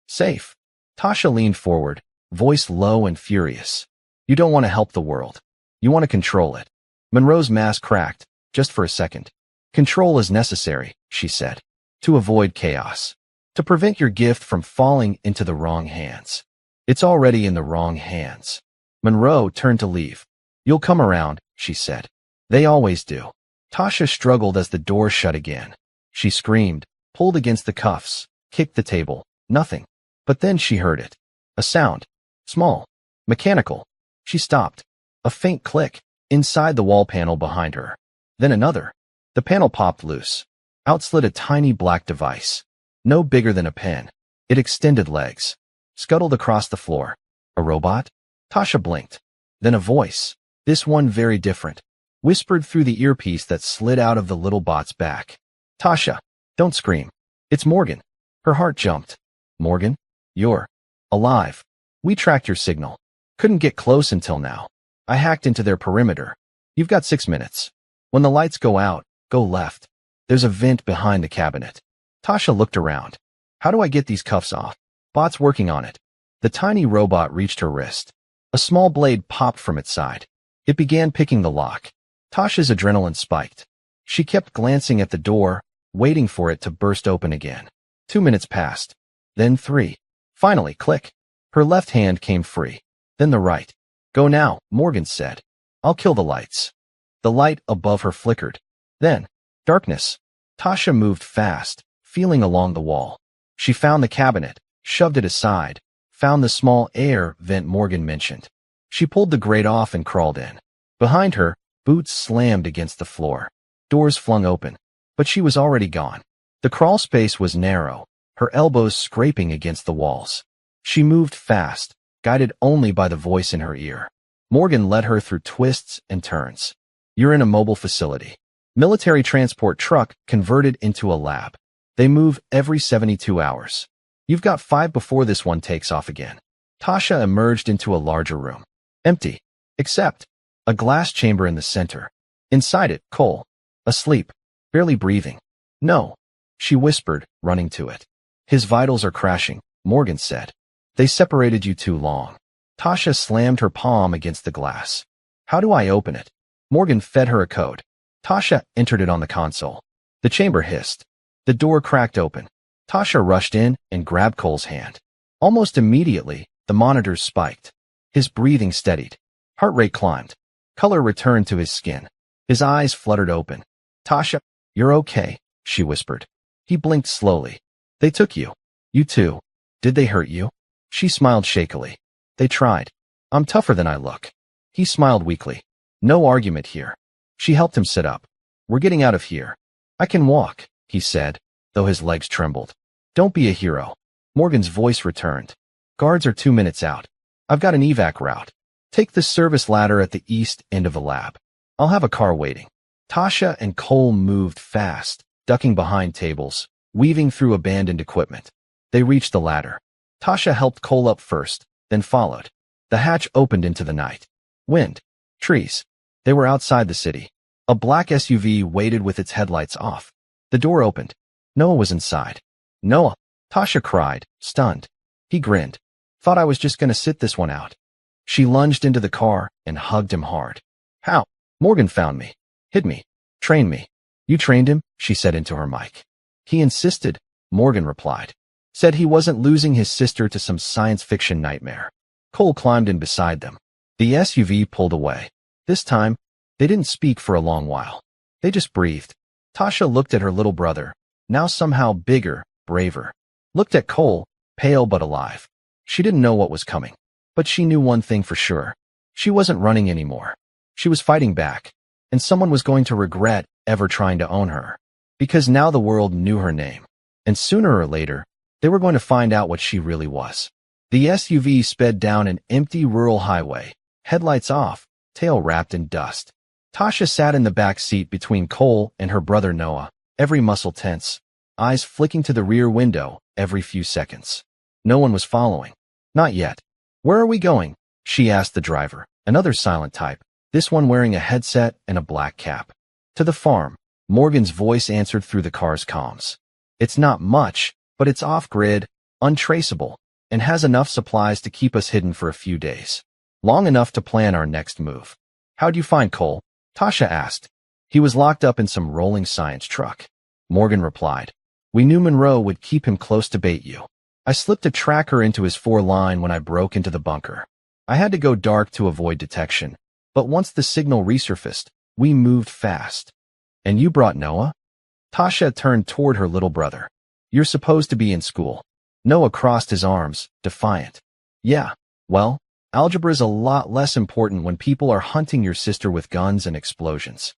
safe." Tasha leaned forward, voice low and furious. "You don't want to help the world. You want to control it." Monroe's mask cracked, just for a second. "Control is necessary," she said, "to avoid chaos, to prevent your gift from falling into the wrong hands. It's already in the wrong hands." Monroe turned to leave. "You'll come around," she said. "They always do." Tasha struggled as the door shut again. She screamed, pulled against the cuffs, kicked the table. Nothing. But then she heard it. A sound. Small. Mechanical. She stopped. A faint click. Inside the wall panel behind her. Then another. The panel popped loose. Out slid a tiny black device. No bigger than a pen. It extended legs. Scuttled across the floor. A robot? Tasha blinked. Then a voice. This one very different. Whispered through the earpiece that slid out of the little bot's back. "Tasha, don't scream. It's Morgan." Her heart jumped. "Morgan? You're alive. We tracked your signal. Couldn't get close until now. I hacked into their perimeter. You've got 6 minutes. When the lights go out, go left. There's a vent behind the cabinet." Tasha looked around. "How do I get these cuffs off?" "Bot's working on it." The tiny robot reached her wrist. A small blade popped from its side. It began picking the lock. Tasha's adrenaline spiked. She kept glancing at the door, waiting for it to burst open again. 2 minutes passed. Then 3. Finally, click. Her left hand came free. Then the right. "Go now," Morgan said. "I'll kill the lights." The light above her flickered. Then, darkness. Tasha moved fast, feeling along the wall. She found the cabinet, shoved it aside, found the small air vent Morgan mentioned. She pulled the grate off and crawled in. Behind her, boots slammed against the floor. Doors flung open. But she was already gone. The crawl space was narrow, her elbows scraping against the walls. She moved fast, guided only by the voice in her ear. Morgan led her through twists and turns. "You're in a mobile facility. Military transport truck converted into a lab. They move every 72 hours. You've got 5 before this one takes off again." Tasha emerged into a larger room. Empty. Except a glass chamber in the center. Inside it, Cole. Asleep. Barely breathing. No. she whispered, running to it. His vitals are crashing, Morgan said. They separated you too long. Tasha slammed her palm against the glass. How do I open it? Morgan fed her a code. Tasha entered it on the console. The chamber hissed. The door cracked open. Tasha rushed in and grabbed Cole's hand. Almost immediately, the monitors spiked. His breathing steadied. Heart rate climbed. Color returned to his skin. His eyes fluttered open. Tasha, you're okay, she whispered. He blinked slowly. They took you. You too. Did they hurt you? She smiled shakily. They tried. I'm tougher than I look. He smiled weakly. No argument here. She helped him sit up. We're getting out of here. I can walk, he said, though his legs trembled. Don't be a hero. Morgan's voice returned. Guards are 2 minutes out. I've got an evac route. Take the service ladder at the east end of the lab. I'll have a car waiting. Tasha and Cole moved fast, ducking behind tables, weaving through abandoned equipment. They reached the ladder. Tasha helped Cole up first, then followed. The hatch opened into the night. Wind. Trees. They were outside the city. A black SUV waited with its headlights off. The door opened. Noah was inside. Noah, Tasha cried, stunned. He grinned. Thought I was just gonna sit this one out. She lunged into the car and hugged him hard. How? Morgan found me. Hid me. Trained me. You trained him? She said into her mic. He insisted, Morgan replied. Said he wasn't losing his sister to some science fiction nightmare. Cole climbed in beside them. The SUV pulled away. This time, they didn't speak for a long while. They just breathed. Tasha looked at her little brother, now somehow bigger, braver. Looked at Cole, pale but alive. She didn't know what was coming. But she knew one thing for sure. She wasn't running anymore. She was fighting back. And someone was going to regret ever trying to own her. Because now the world knew her name. And sooner or later, they were going to find out what she really was. The SUV sped down an empty rural highway, headlights off, tail wrapped in dust. Tasha sat in the back seat between Cole and her brother Noah, every muscle tense, eyes flicking to the rear window every few seconds. No one was following. Not yet. Where are we going? She asked the driver, another silent type, this one wearing a headset and a black cap. To the farm, Morgan's voice answered through the car's comms. It's not much, but it's off-grid, untraceable, and has enough supplies to keep us hidden for a few days. Long enough to plan our next move. How'd you find Cole? Tasha asked. He was locked up in some rolling science truck. Morgan replied. We knew Monroe would keep him close to bait you. I slipped a tracker into his 4-line when I broke into the bunker. I had to go dark to avoid detection, but once the signal resurfaced, we moved fast. And you brought Noah? Tasha turned toward her little brother. You're supposed to be in school. Noah crossed his arms, defiant. Yeah, well, algebra's a lot less important when people are hunting your sister with guns and explosions.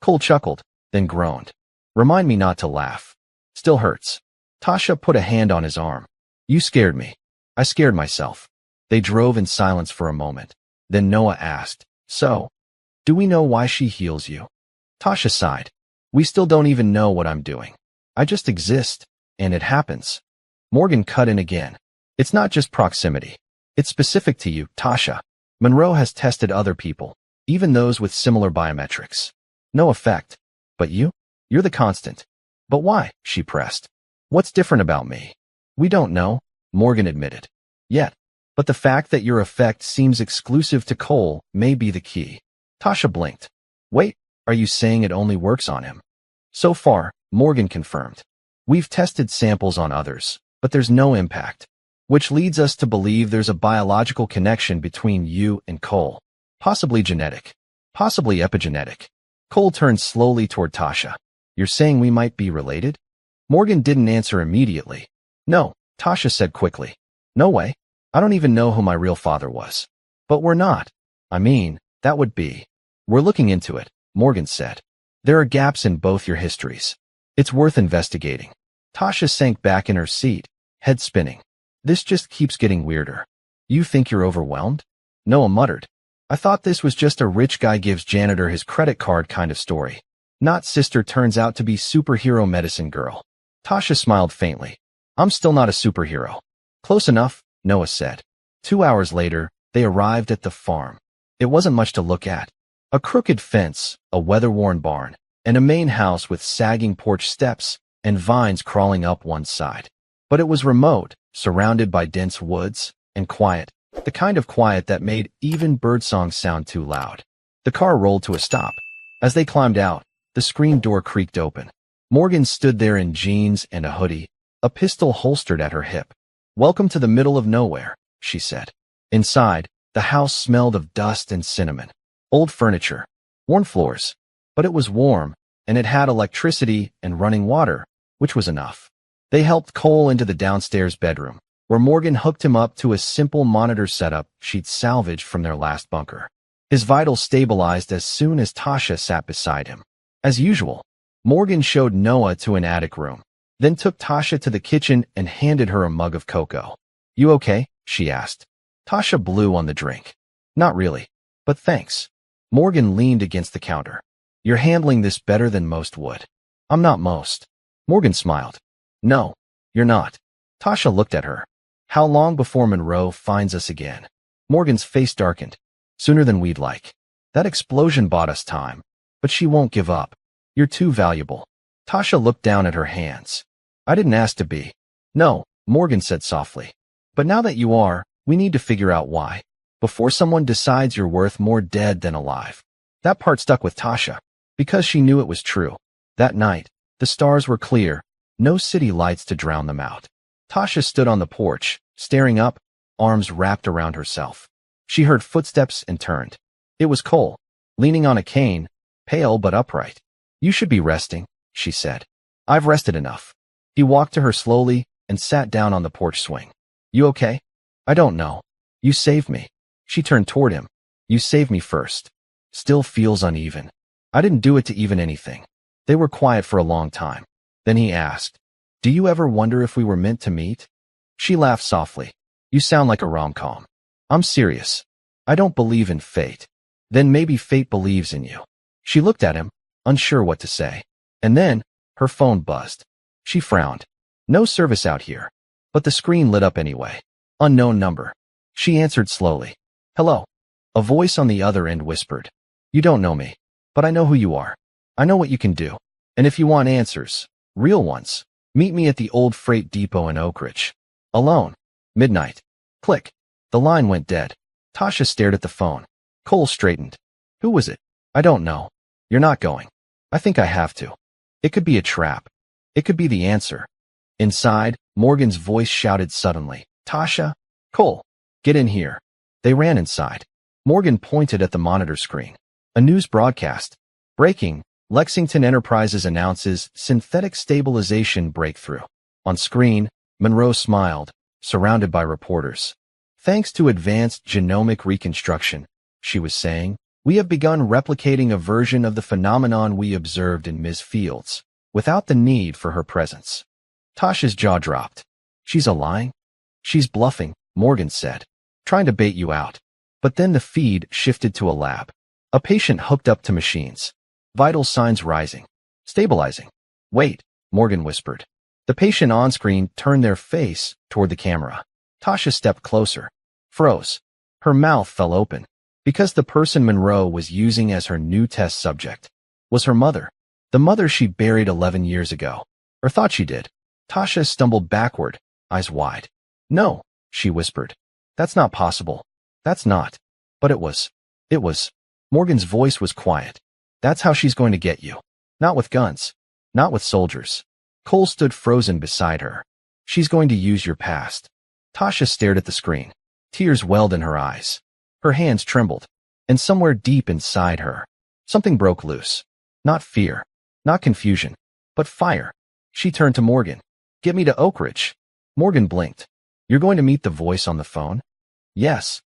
Cole chuckled, then groaned. Remind me not to laugh. Still hurts. Tasha put a hand on his arm. You scared me. I scared myself. They drove in silence for a moment. Then Noah asked, So, do we know why she heals you? Tasha sighed. We still don't even know what I'm doing. I just exist, and it happens. Morgan cut in again. It's not just proximity. It's specific to you, Tasha. Monroe has tested other people, even those with similar biometrics. No effect. But you? You're the constant. But why? She pressed. What's different about me? We don't know, Morgan admitted. Yet. But the fact that your effect seems exclusive to Cole may be the key. Tasha blinked. Wait, are you saying it only works on him? So far, Morgan confirmed. We've tested samples on others, but there's no impact. Which leads us to believe there's a biological connection between you and Cole. Possibly genetic. Possibly epigenetic. Cole turned slowly toward Tasha. You're saying we might be related? Morgan didn't answer immediately. No, Tasha said quickly. No way. I don't even know who my real father was. But we're not. I mean, that would be. We're looking into it, Morgan said. There are gaps in both your histories. It's worth investigating. Tasha sank back in her seat, head spinning. This just keeps getting weirder. You think you're overwhelmed? Noah muttered. I thought this was just a rich guy gives janitor his credit card kind of story. Not sister turns out to be superhero medicine girl. Tasha smiled faintly. I'm still not a superhero. Close enough, Noah said. 2 hours later, they arrived at the farm. It wasn't much to look at. A crooked fence, a weather-worn barn, and a main house with sagging porch steps and vines crawling up one side. But it was remote, surrounded by dense woods, and quiet, the kind of quiet that made even birdsong sound too loud. The car rolled to a stop. As they climbed out, the screen door creaked open. Morgan stood there in jeans and a hoodie, a pistol holstered at her hip. "Welcome to the middle of nowhere," she said. Inside, the house smelled of dust and cinnamon. Old furniture, worn floors. But it was warm, and it had electricity and running water, which was enough. They helped Cole into the downstairs bedroom, where Morgan hooked him up to a simple monitor setup she'd salvaged from their last bunker. His vitals stabilized as soon as Tasha sat beside him. As usual, Morgan showed Noah to an attic room, then took Tasha to the kitchen and handed her a mug of cocoa. "You okay?" she asked. Tasha blew on the drink. "Not really, but thanks." Morgan leaned against the counter. "You're handling this better than most would." "I'm not most." Morgan smiled. "No, you're not." Tasha looked at her. "How long before Monroe finds us again?" Morgan's face darkened. "Sooner than we'd like. That explosion bought us time, but she won't give up. You're too valuable." Tasha looked down at her hands. "I didn't ask to be." "No," Morgan said softly. "But now that you are, we need to figure out why, before someone decides you're worth more dead than alive." That part stuck with Tasha, because she knew it was true. That night, the stars were clear, no city lights to drown them out. Tasha stood on the porch, staring up, arms wrapped around herself. She heard footsteps and turned. It was Cole, leaning on a cane, pale but upright. "You should be resting," she said. "I've rested enough." He walked to her slowly and sat down on the porch swing. "You okay?" "I don't know. You saved me." She turned toward him. "You saved me first." "Still feels uneven." "I didn't do it to even anything." They were quiet for a long time. Then he asked, "Do you ever wonder if we were meant to meet?" She laughed softly. "You sound like a rom-com." "I'm serious. I don't believe in fate." "Then maybe fate believes in you." She looked at him, unsure what to say. And then, her phone buzzed. She frowned. No service out here. But the screen lit up anyway. Unknown number. She answered slowly. "Hello." A voice on the other end whispered, "You don't know me, but I know who you are. I know what you can do. And if you want answers, real ones, meet me at the old freight depot in Oak Ridge. Alone. Midnight." Click. The line went dead. Tasha stared at the phone. Cole straightened. "Who was it?" "I don't know." "You're not going." "I think I have to." It could be a trap. It could be the answer. Inside, Morgan's voice shouted suddenly, "Tasha, Cole, get in here." They ran inside. Morgan pointed at the monitor screen. A news broadcast. "Breaking, Lexington Enterprises announces synthetic stabilization breakthrough." On screen, Monroe smiled, surrounded by reporters. "Thanks to advanced genomic reconstruction," she was saying, "we have begun replicating a version of the phenomenon we observed in Ms. Fields, without the need for her presence." Tasha's jaw dropped. "She's lying?" "She's bluffing," Morgan said, "trying to bait you out." But then the feed shifted to a lab. A patient hooked up to machines. Vital signs rising. Stabilizing. "Wait," Morgan whispered. The patient on screen turned their face toward the camera. Tasha stepped closer. Froze. Her mouth fell open. Because the person Monroe was using as her new test subject was her mother. The mother she buried 11 years ago. Or thought she did. Tasha stumbled backward, eyes wide. "No," she whispered. "That's not possible. That's not." But it was. It was. Morgan's voice was quiet. "That's how she's going to get you. Not with guns. Not with soldiers." Cole stood frozen beside her. "She's going to use your past." Tasha stared at the screen. Tears welled in her eyes. Her hands trembled. And somewhere deep inside her, something broke loose. Not fear. Not confusion. But fire. She turned to Morgan. "Get me to Oak Ridge." Morgan blinked. "You're going to meet the voice on the phone?" "Yes."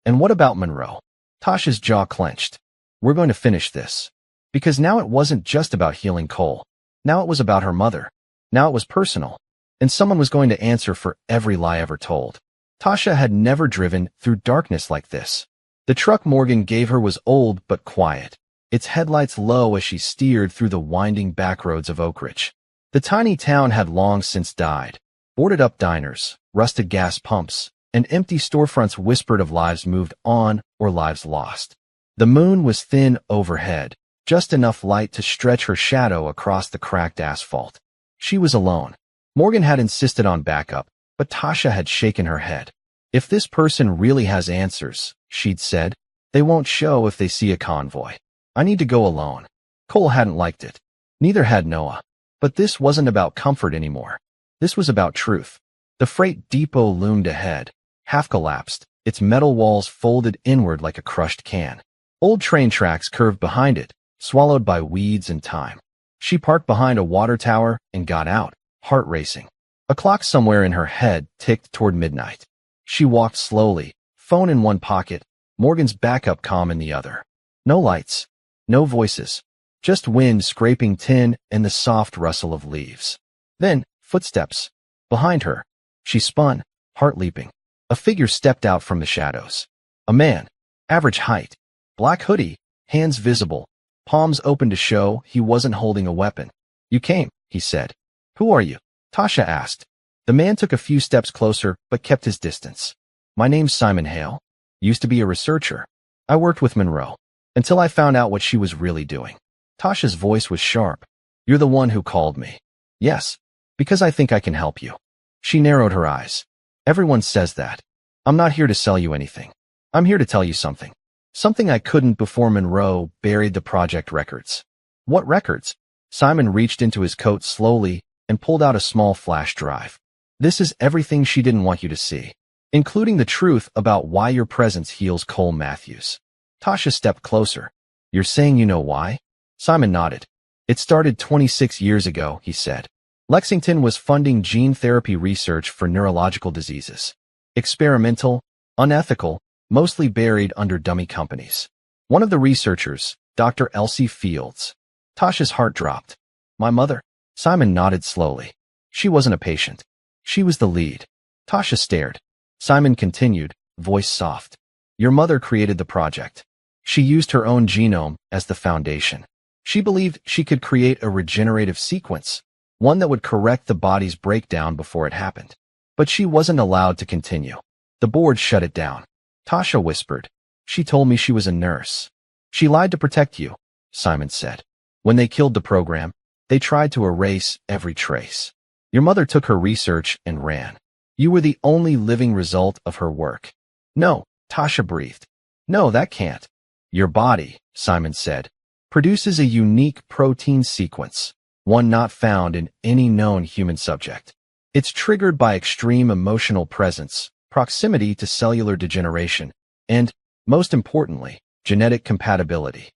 "And what about Monroe?" Tasha's jaw clenched. "We're going to finish this." Because now it wasn't just about healing Cole. Now it was about her mother. Now it was personal. And someone was going to answer for every lie ever told. Tasha had never driven through darkness like this. The truck Morgan gave her was old but quiet, its headlights low as she steered through the winding backroads of Oak Ridge. The tiny town had long since died. Boarded-up diners, rusted gas pumps, and empty storefronts whispered of lives moved on or lives lost. The moon was thin overhead, just enough light to stretch her shadow across the cracked asphalt. She was alone. Morgan had insisted on backup, but Tasha had shaken her head. If this person really has answers, she'd said, they won't show if they see a convoy. I need to go alone. Cole hadn't liked it. Neither had Noah. But this wasn't about comfort anymore. This was about truth. The freight depot loomed ahead, half collapsed, its metal walls folded inward like a crushed can. Old train tracks curved behind it, swallowed by weeds and time. She parked behind a water tower and got out, heart racing. A clock somewhere in her head ticked toward midnight. She walked slowly, phone in one pocket, Morgan's backup comm in the other. No lights, no voices, just wind scraping tin and the soft rustle of leaves. Then, footsteps. Behind her. She spun, heart leaping. A figure stepped out from the shadows. A man, average height, black hoodie, hands visible, palms open to show he wasn't holding a weapon. You came, he said. Who are you? Tasha asked. The man took a few steps closer but kept his distance. My name's Simon Hale. Used to be a researcher. I worked with Monroe. Until I found out what she was really doing. Tasha's voice was sharp. You're the one who called me. Yes, because I think I can help you. She narrowed her eyes. Everyone says that. I'm not here to sell you anything. I'm here to tell you something. Something I couldn't before Monroe buried the project records. What records? Simon reached into his coat slowly and pulled out a small flash drive. This is everything she didn't want you to see, including the truth about why your presence heals Cole Matthews. Tasha stepped closer. You're saying you know why? Simon nodded. It started 26 years ago, he said. Lexington was funding gene therapy research for neurological diseases. Experimental, unethical, mostly buried under dummy companies. One of the researchers, Dr. Elsie Fields. Tasha's heart dropped. My mother? Simon nodded slowly. She wasn't a patient. She was the lead. Tasha stared. Simon continued, voice soft. Your mother created the project. She used her own genome as the foundation. She believed she could create a regenerative sequence, one that would correct the body's breakdown before it happened. But she wasn't allowed to continue. The board shut it down. Tasha whispered. She told me she was a nurse. She lied to protect you, Simon said. When they killed the program, they tried to erase every trace. Your mother took her research and ran. You were the only living result of her work. No, Tasha breathed. No, that can't. Your body, Simon said, produces a unique protein sequence, one not found in any known human subject. It's triggered by extreme emotional presence, proximity to cellular degeneration, and, most importantly, genetic compatibility.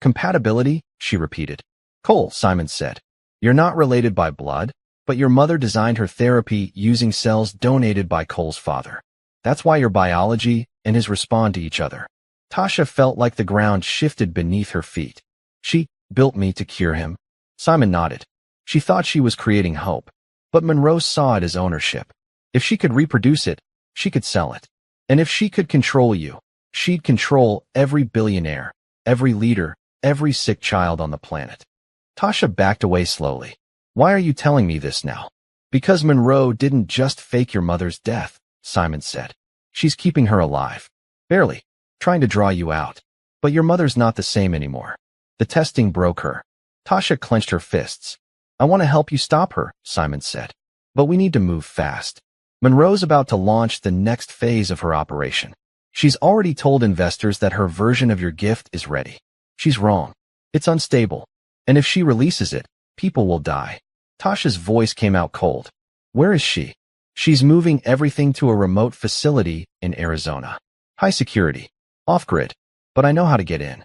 Compatibility? She repeated. Cole, Simon said. You're not related by blood, but your mother designed her therapy using cells donated by Cole's father. That's why your biology and his respond to each other. Tasha felt like the ground shifted beneath her feet. She built me to cure him. Simon nodded. She thought she was creating hope, but Monroe saw it as ownership. If she could reproduce it, she could sell it. And if she could control you, she'd control every billionaire, every leader, every sick child on the planet. Tasha backed away slowly. Why are you telling me this now? Because Monroe didn't just fake your mother's death, Simon said. She's keeping her alive. Barely. Trying to draw you out. But your mother's not the same anymore. The testing broke her. Tasha clenched her fists. I want to help you stop her, Simon said. But we need to move fast. Monroe's about to launch the next phase of her operation. She's already told investors that her version of your gift is ready. She's wrong. It's unstable. And if she releases it, people will die. Tasha's voice came out cold. Where is she? She's moving everything to a remote facility in Arizona. High security. Off-grid. But I know how to get in.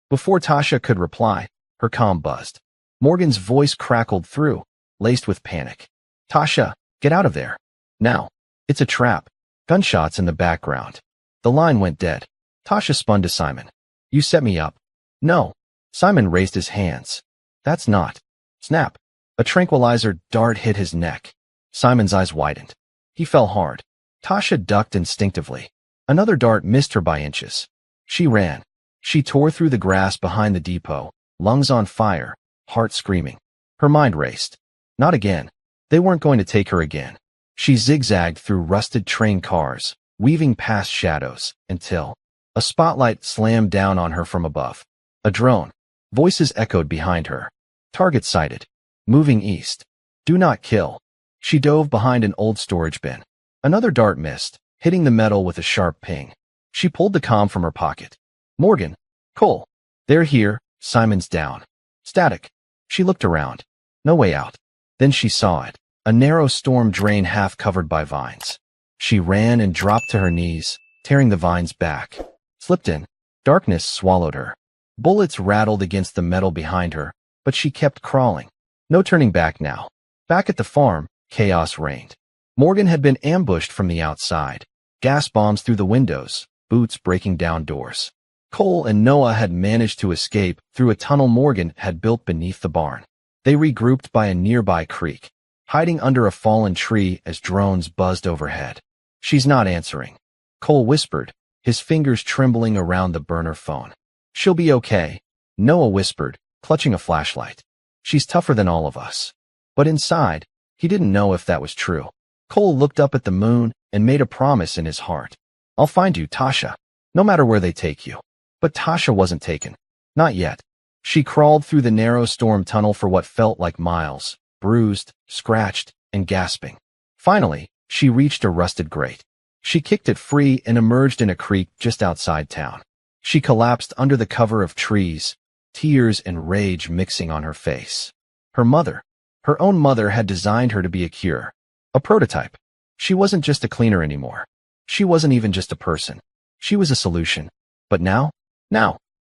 Before Tasha could reply, her comm buzzed. Morgan's voice crackled through, laced with panic. Tasha, get out of there. Now. It's a trap. Gunshots in the background. The line went dead. Tasha spun to Simon. You set me up. No. Simon raised his hands. That's not. Snap. A tranquilizer dart hit his neck. Simon's eyes widened. He fell hard. Tasha ducked instinctively. Another dart missed her by inches. She ran. She tore through the grass behind the depot, lungs on fire, heart screaming. Her mind raced. Not again. They weren't going to take her again. She zigzagged through rusted train cars, weaving past shadows, until a spotlight slammed down on her from above. A drone. Voices echoed behind her. Target sighted. Moving east. Do not kill. She dove behind an old storage bin. Another dart missed, hitting the metal with a sharp ping. She pulled the comm from her pocket. Morgan. Cole. They're here. Simon's down. Static. She looked around. No way out. Then she saw it. A narrow storm drain half covered by vines. She ran and dropped to her knees, tearing the vines back. Slipped in. Darkness swallowed her. Bullets rattled against the metal behind her, but she kept crawling. No turning back now. Back at the farm, chaos reigned. Morgan had been ambushed from the outside. Gas bombs through the windows, boots breaking down doors. Cole and Noah had managed to escape through a tunnel Morgan had built beneath the barn. They regrouped by a nearby creek, hiding under a fallen tree as drones buzzed overhead. She's not answering. Cole whispered, his fingers trembling around the burner phone. She'll be okay, Noah whispered, clutching a flashlight. She's tougher than all of us. But inside, he didn't know if that was true. Cole looked up at the moon and made a promise in his heart. I'll find you, Tasha, no matter where they take you. But Tasha wasn't taken. Not yet. She crawled through the narrow storm tunnel for what felt like miles, bruised, scratched, and gasping. Finally, she reached a rusted grate. She kicked it free and emerged in a creek just outside town. She collapsed under the cover of trees, tears and rage mixing on her face. Her own mother had designed her to be a cure, a prototype. She wasn't just a cleaner anymore. She wasn't even just a person. She was a solution. But now,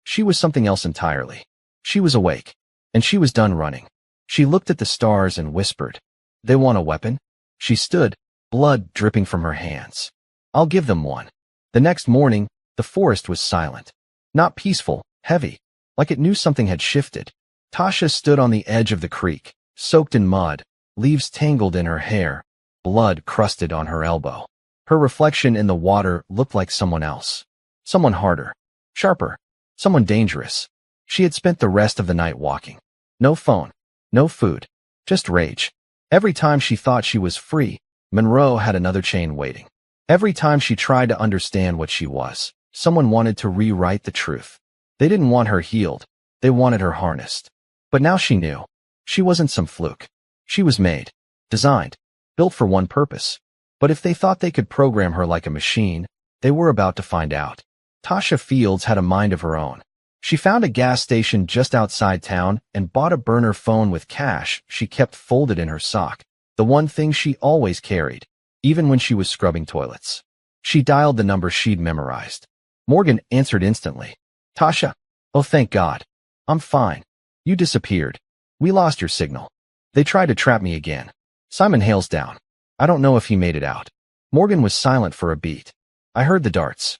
she was something else entirely. She was awake, and she was done running. She looked at the stars and whispered, "They want a weapon?" She stood, blood dripping from her hands. "I'll give them one." The next morning, the forest was silent. Not peaceful, heavy, like it knew something had shifted. Tasha stood on the edge of the creek, soaked in mud, leaves tangled in her hair, blood crusted on her elbow. Her reflection in the water looked like someone else. Someone harder, sharper, someone dangerous. She had spent the rest of the night walking. No phone, no food, just rage. Every time she thought she was free, Monroe had another chain waiting. Every time she tried to understand what she was, someone wanted to rewrite the truth. They didn't want her healed. They wanted her harnessed. But now she knew. She wasn't some fluke. She was made, designed, built for one purpose. But if they thought they could program her like a machine, they were about to find out. Tasha Fields had a mind of her own. She found a gas station just outside town and bought a burner phone with cash she kept folded in her sock, the one thing she always carried, even when she was scrubbing toilets. She dialed the number she'd memorized. Morgan answered instantly. "Tasha? Oh, thank God. I'm fine. You disappeared. We lost your signal. They tried to trap me again. Simon Hale's down. I don't know if he made it out." Morgan was silent for a beat. "I heard the darts."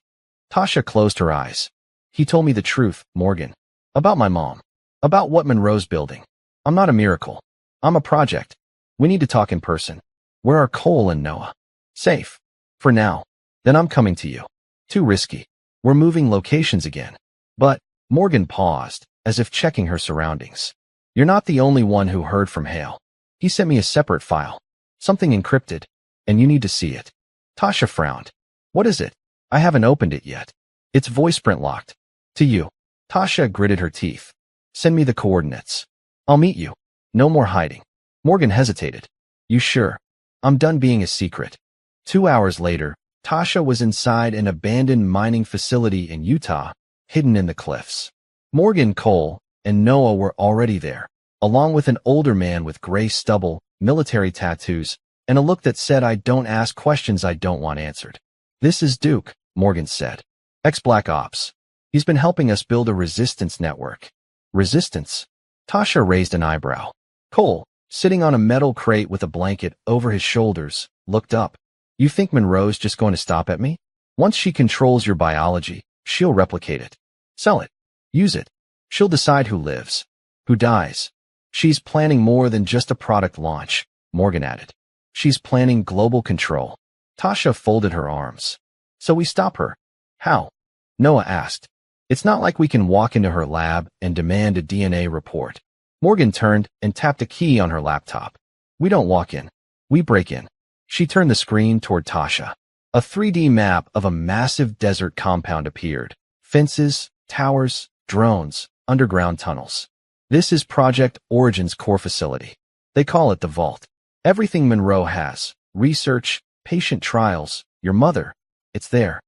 Tasha closed her eyes. "He told me the truth, Morgan. About my mom. About what Monroe's building. I'm not a miracle. I'm a project. We need to talk in person. Where are Cole and Noah?" "Safe. For now. Then I'm coming to you." "Too risky. We're moving locations again." "But," Morgan paused, as if checking her surroundings. "You're not the only one who heard from Hale. He sent me a separate file. Something encrypted. And you need to see it." Tasha frowned. "What is it?" "I haven't opened it yet. It's voiceprint locked. To you." Tasha gritted her teeth. "Send me the coordinates. I'll meet you. No more hiding." Morgan hesitated. "You sure?" "I'm done being a secret." 2 hours later, Tasha was inside an abandoned mining facility in Utah, hidden in the cliffs. Morgan, Cole, and Noah were already there, along with an older man with gray stubble, military tattoos, and a look that said, "I don't ask questions I don't want answered." "This is Duke," Morgan said. "Ex-Black Ops. He's been helping us build a resistance network." "Resistance?" Tasha raised an eyebrow. Cole, sitting on a metal crate with a blanket over his shoulders, looked up. "You think Monroe's just going to stop at me? Once she controls your biology, she'll replicate it. Sell it. Use it. She'll decide who lives, who dies." "She's planning more than just a product launch," Morgan added. "She's planning global control." Tasha folded her arms. "So we stop her. How?" Noah asked. "It's not like we can walk into her lab and demand a DNA report." Morgan turned and tapped a key on her laptop. "We don't walk in. We break in." She turned the screen toward Tasha. A 3D map of a massive desert compound appeared. Fences, towers, drones, underground tunnels. "This is Project Origin's core facility. They call it the Vault. Everything Monroe has. Research, patient trials, your mother. It's there.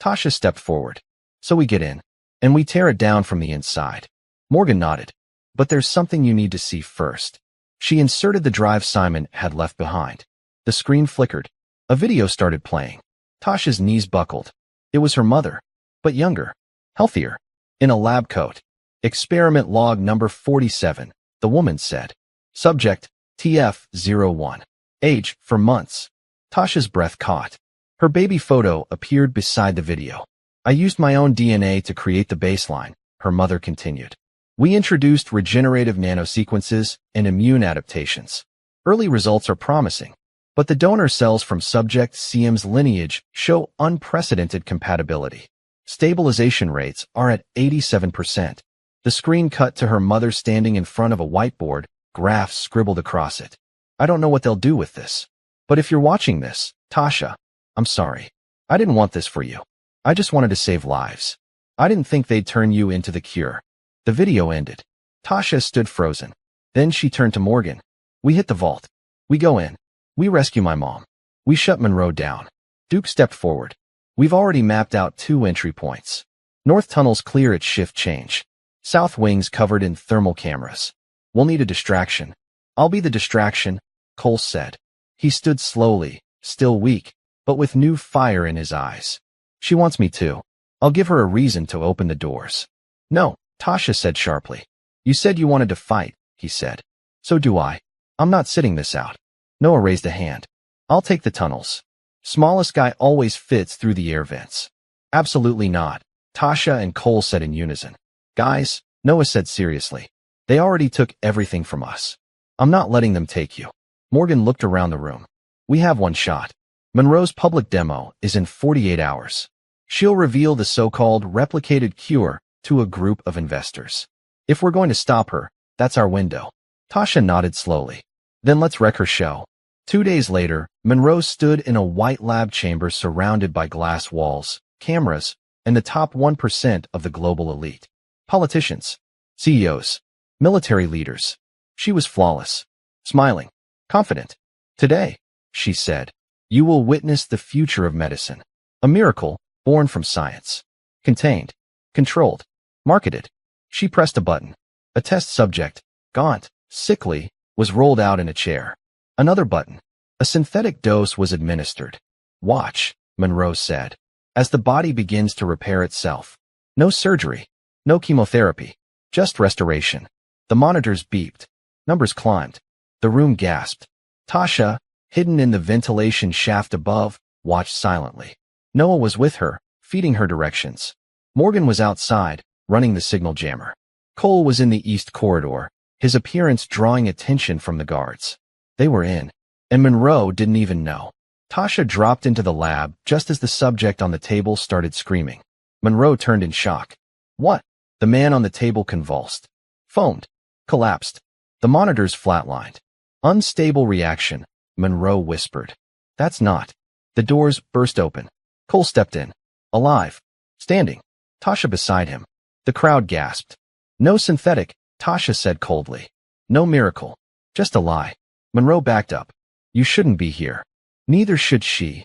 Tasha stepped forward. So we get in, and we tear it down from the inside. Morgan nodded. But there's something you need to see first. She inserted the drive Simon had left behind. The screen flickered. A video started playing. Tasha's knees buckled. It was her mother, but younger, healthier, in a lab coat. Experiment log number 47, the woman said. Subject, TF01. Age, for months. Tasha's breath caught. Her baby photo appeared beside the video. I used my own DNA to create the baseline, her mother continued. We introduced regenerative nanosequences and immune adaptations. Early results are promising, but the donor cells from subject CM's lineage show unprecedented compatibility. Stabilization rates are at 87%. The screen cut to her mother standing in front of a whiteboard, graphs scribbled across it. I don't know what they'll do with this. But if you're watching this, Tasha, I'm sorry. I didn't want this for you. I just wanted to save lives. I didn't think they'd turn you into the cure. The video ended. Tasha stood frozen. Then she turned to Morgan. We hit the vault. We go in. We rescue my mom. We shut Monroe down. Duke stepped forward. We've already mapped out 2 entry points. North tunnels clear at shift change. South wings covered in thermal cameras. We'll need a distraction. I'll be the distraction, Cole said. He stood slowly, still weak, but with new fire in his eyes. She wants me to. I'll give her a reason to open the doors. No, Tasha said sharply. You said you wanted to fight, he said. So do I. I'm not sitting this out. Noah raised a hand. I'll take the tunnels. Smallest guy always fits through the air vents. Absolutely not, Tasha and Cole said in unison. Guys, Noah said seriously. They already took everything from us. I'm not letting them take you. Morgan looked around the room. We have one shot. Monroe's public demo is in 48 hours. She'll reveal the so-called replicated cure to a group of investors. If we're going to stop her, that's our window. Tasha nodded slowly. Then let's wreck her show. 2 days later, Monroe stood in a white lab chamber surrounded by glass walls, cameras, and the top 1% of the global elite. Politicians, CEOs, military leaders. She was flawless, smiling, confident. Today, she said, you will witness the future of medicine. A miracle born from science. Contained, controlled, marketed. She pressed a button. A test subject, gaunt, sickly, was rolled out in a chair. Another button. A synthetic dose was administered. Watch, Monroe said, as the body begins to repair itself. No surgery, no chemotherapy, just restoration. The monitors beeped. Numbers climbed. The room gasped. Tasha, hidden in the ventilation shaft above, watched silently. Noah was with her, feeding her directions. Morgan was outside, running the signal jammer. Cole was in the east corridor, his appearance drawing attention from the guards. They were in, and Monroe didn't even know. Tasha dropped into the lab just as the subject on the table started screaming. Monroe turned in shock. What? The man on the table convulsed, foamed, collapsed. The monitors flatlined. Unstable reaction, Monroe whispered. That's not. The doors burst open. Cole stepped in. Alive. Standing. Tasha beside him. The crowd gasped. No synthetic, Tasha said coldly. No miracle. Just a lie. Monroe backed up. You shouldn't be here. Neither should she,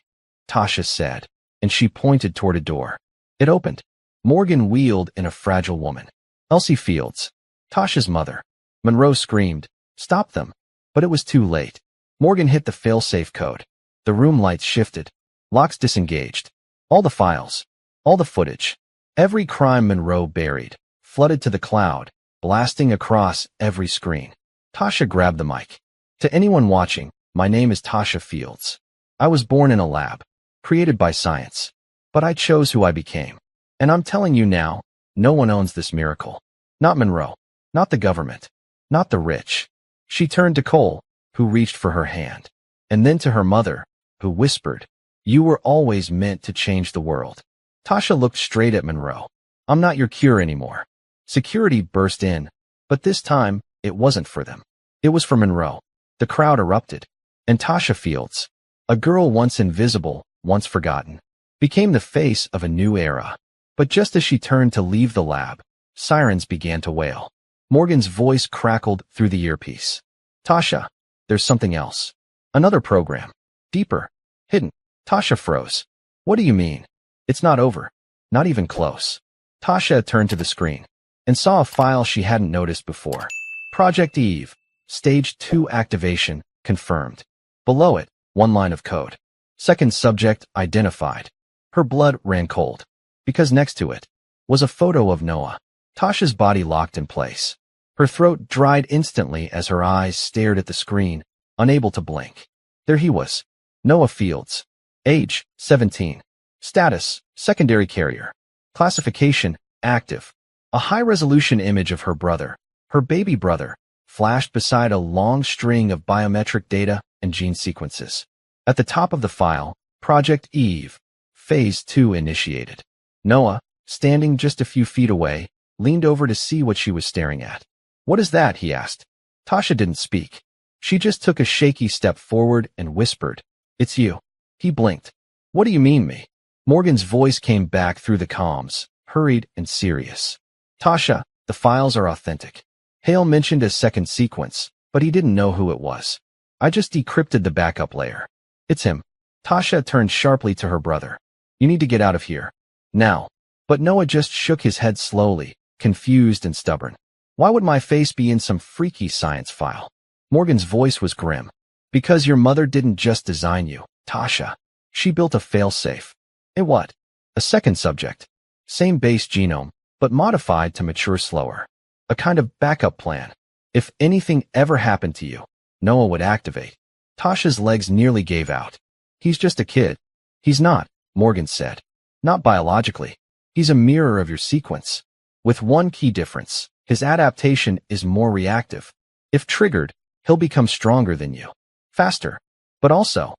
Tasha said, and she pointed toward a door. It opened. Morgan wheeled in a fragile woman. Elsie Fields. Tasha's mother. Monroe screamed, stop them. But it was too late. Morgan hit the fail-safe code. The room lights shifted. Locks disengaged. All the files. All the footage. Every crime Monroe buried. Flooded to the cloud, blasting across every screen. Tasha grabbed the mic. To anyone watching, my name is Tasha Fields. I was born in a lab. Created by science. But I chose who I became. And I'm telling you now, no one owns this miracle. Not Monroe. Not the government. Not the rich. She turned to Cole, who reached for her hand. And then to her mother, who whispered, you were always meant to change the world. Tasha looked straight at Monroe. I'm not your cure anymore. Security burst in, but this time, it wasn't for them. It was for Monroe. The crowd erupted. And Tasha Fields, a girl once invisible, once forgotten, became the face of a new era. But just as she turned to leave the lab, sirens began to wail. Morgan's voice crackled through the earpiece. Tasha, there's something else. Another program. Deeper. Hidden. Tasha froze. What do you mean? It's not over. Not even close. Tasha turned to the screen and saw a file she hadn't noticed before. Project Eve. Stage 2 activation confirmed. Below it, one line of code. Second subject identified. Her blood ran cold, because next to it was a photo of Noah. Tasha's body locked in place. Her throat dried instantly as her eyes stared at the screen, unable to blink. There he was. Noah Fields. Age, 17. Status, secondary carrier. Classification, active. A high-resolution image of her baby brother, flashed beside a long string of biometric data and gene sequences. At the top of the file, Project Eve. Phase 2 initiated. Noah, standing just a few feet away, leaned over to see what she was staring at. "What is that?" he asked. Tasha didn't speak. She just took a shaky step forward and whispered, "It's you." He blinked. "What do you mean me?" Morgan's voice came back through the comms, hurried and serious. "Tasha, the files are authentic." Hale mentioned a second sequence, but he didn't know who it was. "I just decrypted the backup layer." "It's him." Tasha turned sharply to her brother. "You need to get out of here. Now." But Noah just shook his head slowly, confused and stubborn. "Why would my face be in some freaky science file?" Morgan's voice was grim. "Because your mother didn't just design you, Tasha. She built a failsafe." "A what?" "A second subject. Same base genome, but modified to mature slower. A kind of backup plan. If anything ever happened to you, Noah would activate." Tasha's legs nearly gave out. "He's just a kid." "He's not," Morgan said. "Not biologically. He's a mirror of your sequence. With one key difference. His adaptation is more reactive. If triggered, he'll become stronger than you. Faster. But also.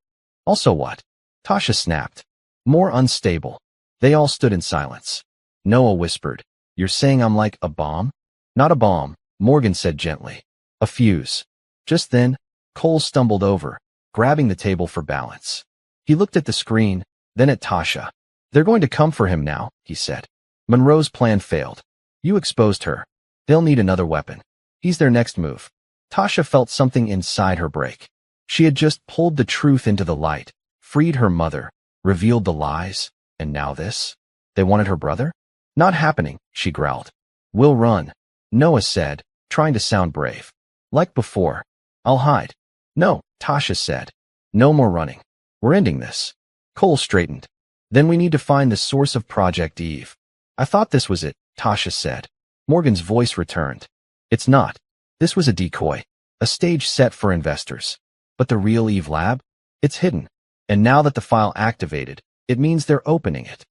Also what?" Tasha snapped. "More unstable." They all stood in silence. Noah whispered, "You're saying I'm like a bomb?" "Not a bomb," Morgan said gently. "A fuse." Just then, Cole stumbled over, grabbing the table for balance. He looked at the screen, then at Tasha. "They're going to come for him now," he said. "Monroe's plan failed. You exposed her. They'll need another weapon. He's their next move." Tasha felt something inside her break. She had just pulled the truth into the light, freed her mother, revealed the lies, and now this? They wanted her brother? "Not happening," she growled. "We'll run," Noah said, trying to sound brave. "Like before. I'll hide." "No," Tasha said. "No more running. We're ending this." Cole straightened. "Then we need to find the source of Project Eve." "I thought this was it," Tasha said. Morgan's voice returned. "It's not. This was a decoy. A stage set for investors. But the real Eve lab? It's hidden. And now that the file activated, it means they're opening it."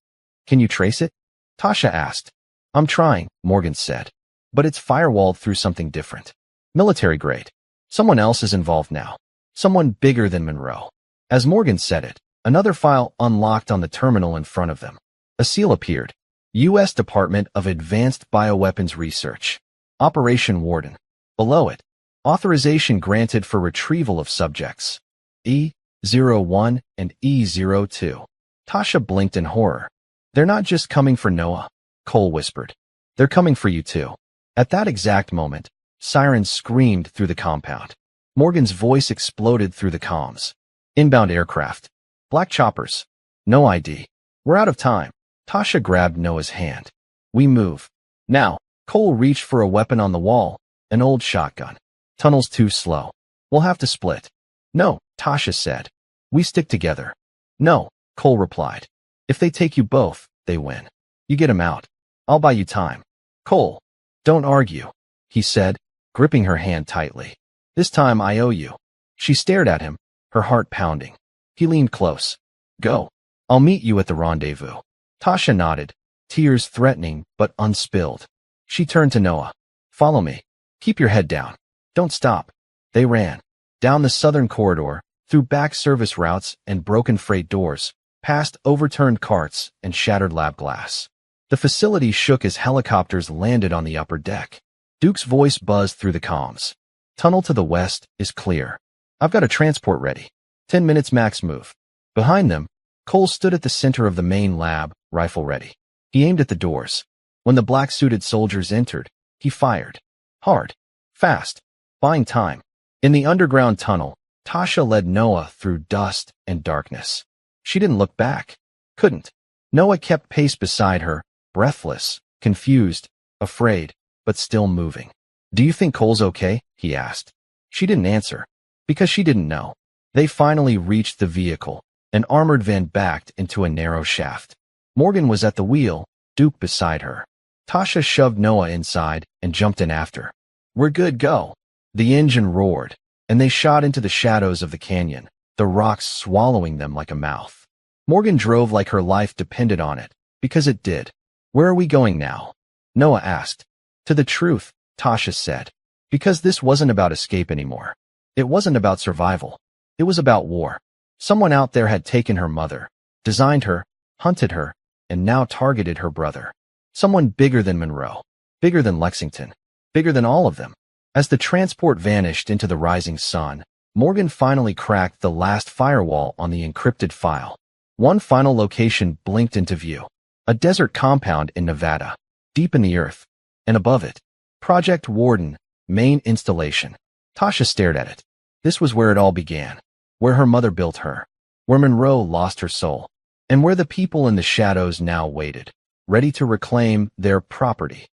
"Can you trace it?" Tasha asked. "I'm trying," Morgan said. "But it's firewalled through something different. Military grade. Someone else is involved now. Someone bigger than Monroe." As Morgan said it, another file unlocked on the terminal in front of them. A seal appeared. U.S. Department of Advanced Bioweapons Research. Operation Warden. Below it, authorization granted for retrieval of subjects. E01 and E02. Tasha blinked in horror. "They're not just coming for Noah," Cole whispered. "They're coming for you too." At that exact moment, sirens screamed through the compound. Morgan's voice exploded through the comms. "Inbound aircraft. Black choppers. No ID. We're out of time." Tasha grabbed Noah's hand. "We move. Now." Cole reached for a weapon on the wall, an old shotgun. "Tunnel's too slow. We'll have to split." "No," Tasha said. "We stick together." "No," Cole replied. "If they take you both, they win. You get 'em out. I'll buy you time." "Cole, don't argue," he said, gripping her hand tightly. "This time I owe you." She stared at him, her heart pounding. He leaned close. "Go. I'll meet you at the rendezvous." Tasha nodded, tears threatening but unspilled. She turned to Noah. "Follow me. Keep your head down. Don't stop." They ran. Down the southern corridor, through back service routes and broken freight doors, past overturned carts and shattered lab glass. The facility shook as helicopters landed on the upper deck. Duke's voice buzzed through the comms. "Tunnel to the west is clear. I've got a transport ready. 10 minutes max move." Behind them, Cole stood at the center of the main lab, rifle ready. He aimed at the doors. When the black-suited soldiers entered, he fired. Hard. Fast. Buying time. In the underground tunnel, Tasha led Noah through dust and darkness. She didn't look back. Couldn't. Noah kept pace beside her, breathless, confused, afraid, but still moving. "Do you think Cole's okay?" he asked. She didn't answer, because she didn't know. They finally reached the vehicle. An armored van backed into a narrow shaft. Morgan was at the wheel, Duke beside her. Tasha shoved Noah inside and jumped in after. "We're good, go." The engine roared, and they shot into the shadows of the canyon, the rocks swallowing them like a mouth. Morgan drove like her life depended on it, because it did. "Where are we going now?" Noah asked. "To the truth," Tasha said, because this wasn't about escape anymore. It wasn't about survival. It was about war. Someone out there had taken her mother, designed her, hunted her, and now targeted her brother. Someone bigger than Monroe, bigger than Lexington, bigger than all of them. As the transport vanished into the rising sun, Morgan finally cracked the last firewall on the encrypted file. One final location blinked into view. A desert compound in Nevada, deep in the earth. And above it, Project Warden, main installation. Tasha stared at it. This was where it all began. Where her mother built her. Where Monroe lost her soul. And where the people in the shadows now waited, ready to reclaim their property.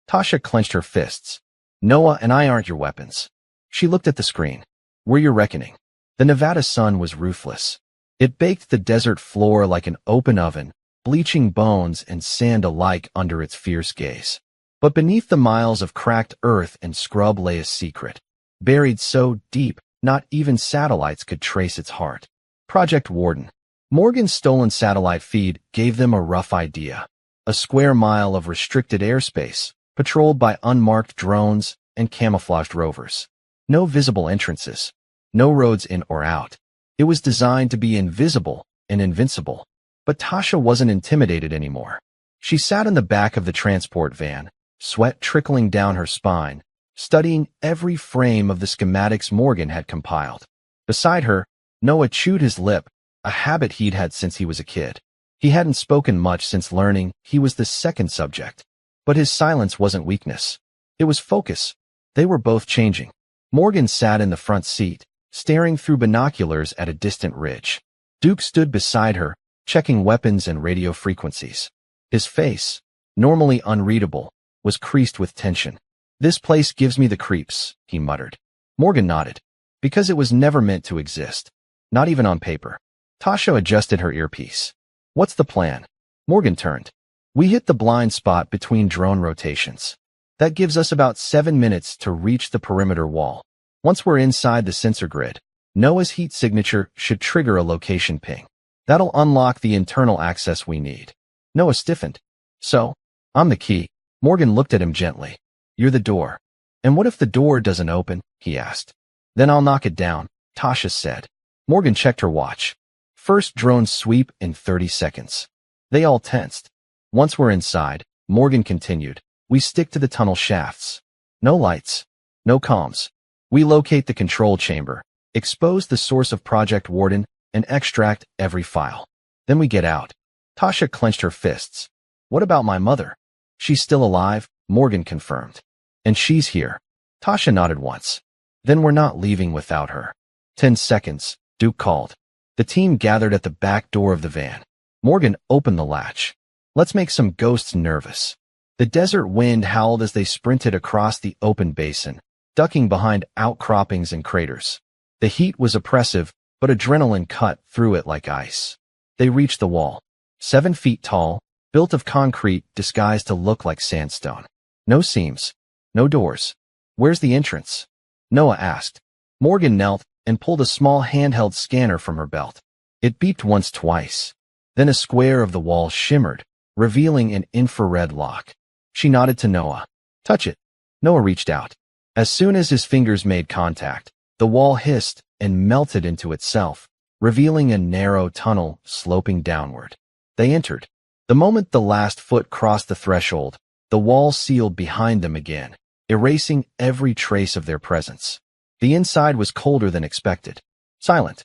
Tasha clenched her fists. "Noah and I aren't your weapons." She looked at the screen. "We're your reckoning." The Nevada sun was ruthless. It baked the desert floor like an open oven, bleaching bones and sand alike under its fierce gaze. But beneath the miles of cracked earth and scrub lay a secret, buried so deep not even satellites could trace its heart. Project Warden. Morgan's stolen satellite feed gave them a rough idea. A square mile of restricted airspace, patrolled by unmarked drones and camouflaged rovers. No visible entrances. No roads in or out. It was designed to be invisible and invincible. But Tasha wasn't intimidated anymore. She sat in the back of the transport van, sweat trickling down her spine, studying every frame of the schematics Morgan had compiled. Beside her, Noah chewed his lip, a habit he'd had since he was a kid. He hadn't spoken much since learning he was the second subject. But his silence wasn't weakness. It was focus. They were both changing. Morgan sat in the front seat, staring through binoculars at a distant ridge. Duke stood beside her, checking weapons and radio frequencies. His face, normally unreadable, was creased with tension. "This place gives me the creeps," he muttered. Morgan nodded. Because it was never meant to exist. Not even on paper. Tasha adjusted her earpiece. "What's the plan?" Morgan turned. "We hit the blind spot between drone rotations. That gives us about 7 minutes to reach the perimeter wall. Once we're inside the sensor grid, Noah's heat signature should trigger a location ping. That'll unlock the internal access we need." Noah stiffened. "So, I'm the key." Morgan looked at him gently. "You're the door." "And what if the door doesn't open?" he asked. "Then I'll knock it down," Tasha said. Morgan checked her watch. First drone sweep in 30 seconds. They all tensed. "Once we're inside," Morgan continued, "we stick to the tunnel shafts. No lights. No comms. We locate the control chamber, expose the source of Project Warden, and extract every file. Then we get out." Tasha clenched her fists. "What about my mother?" "She's still alive," Morgan confirmed. "And she's here." Tasha nodded once. "Then we're not leaving without her." 10 seconds, Duke called. The team gathered at the back door of the van. Morgan opened the latch. "Let's make some ghosts nervous." The desert wind howled as they sprinted across the open basin, ducking behind outcroppings and craters. The heat was oppressive, but adrenaline cut through it like ice. They reached the wall. 7 feet tall, built of concrete disguised to look like sandstone. No seams. No doors. "Where's the entrance?" Noah asked. Morgan knelt and pulled a small handheld scanner from her belt. It beeped once twice. Then a square of the wall shimmered, revealing an infrared lock. She nodded to Noah. "Touch it." Noah reached out. As soon as his fingers made contact, the wall hissed and melted into itself, revealing a narrow tunnel sloping downward. They entered. The moment the last foot crossed the threshold, the wall sealed behind them again, erasing every trace of their presence. The inside was colder than expected. Silent.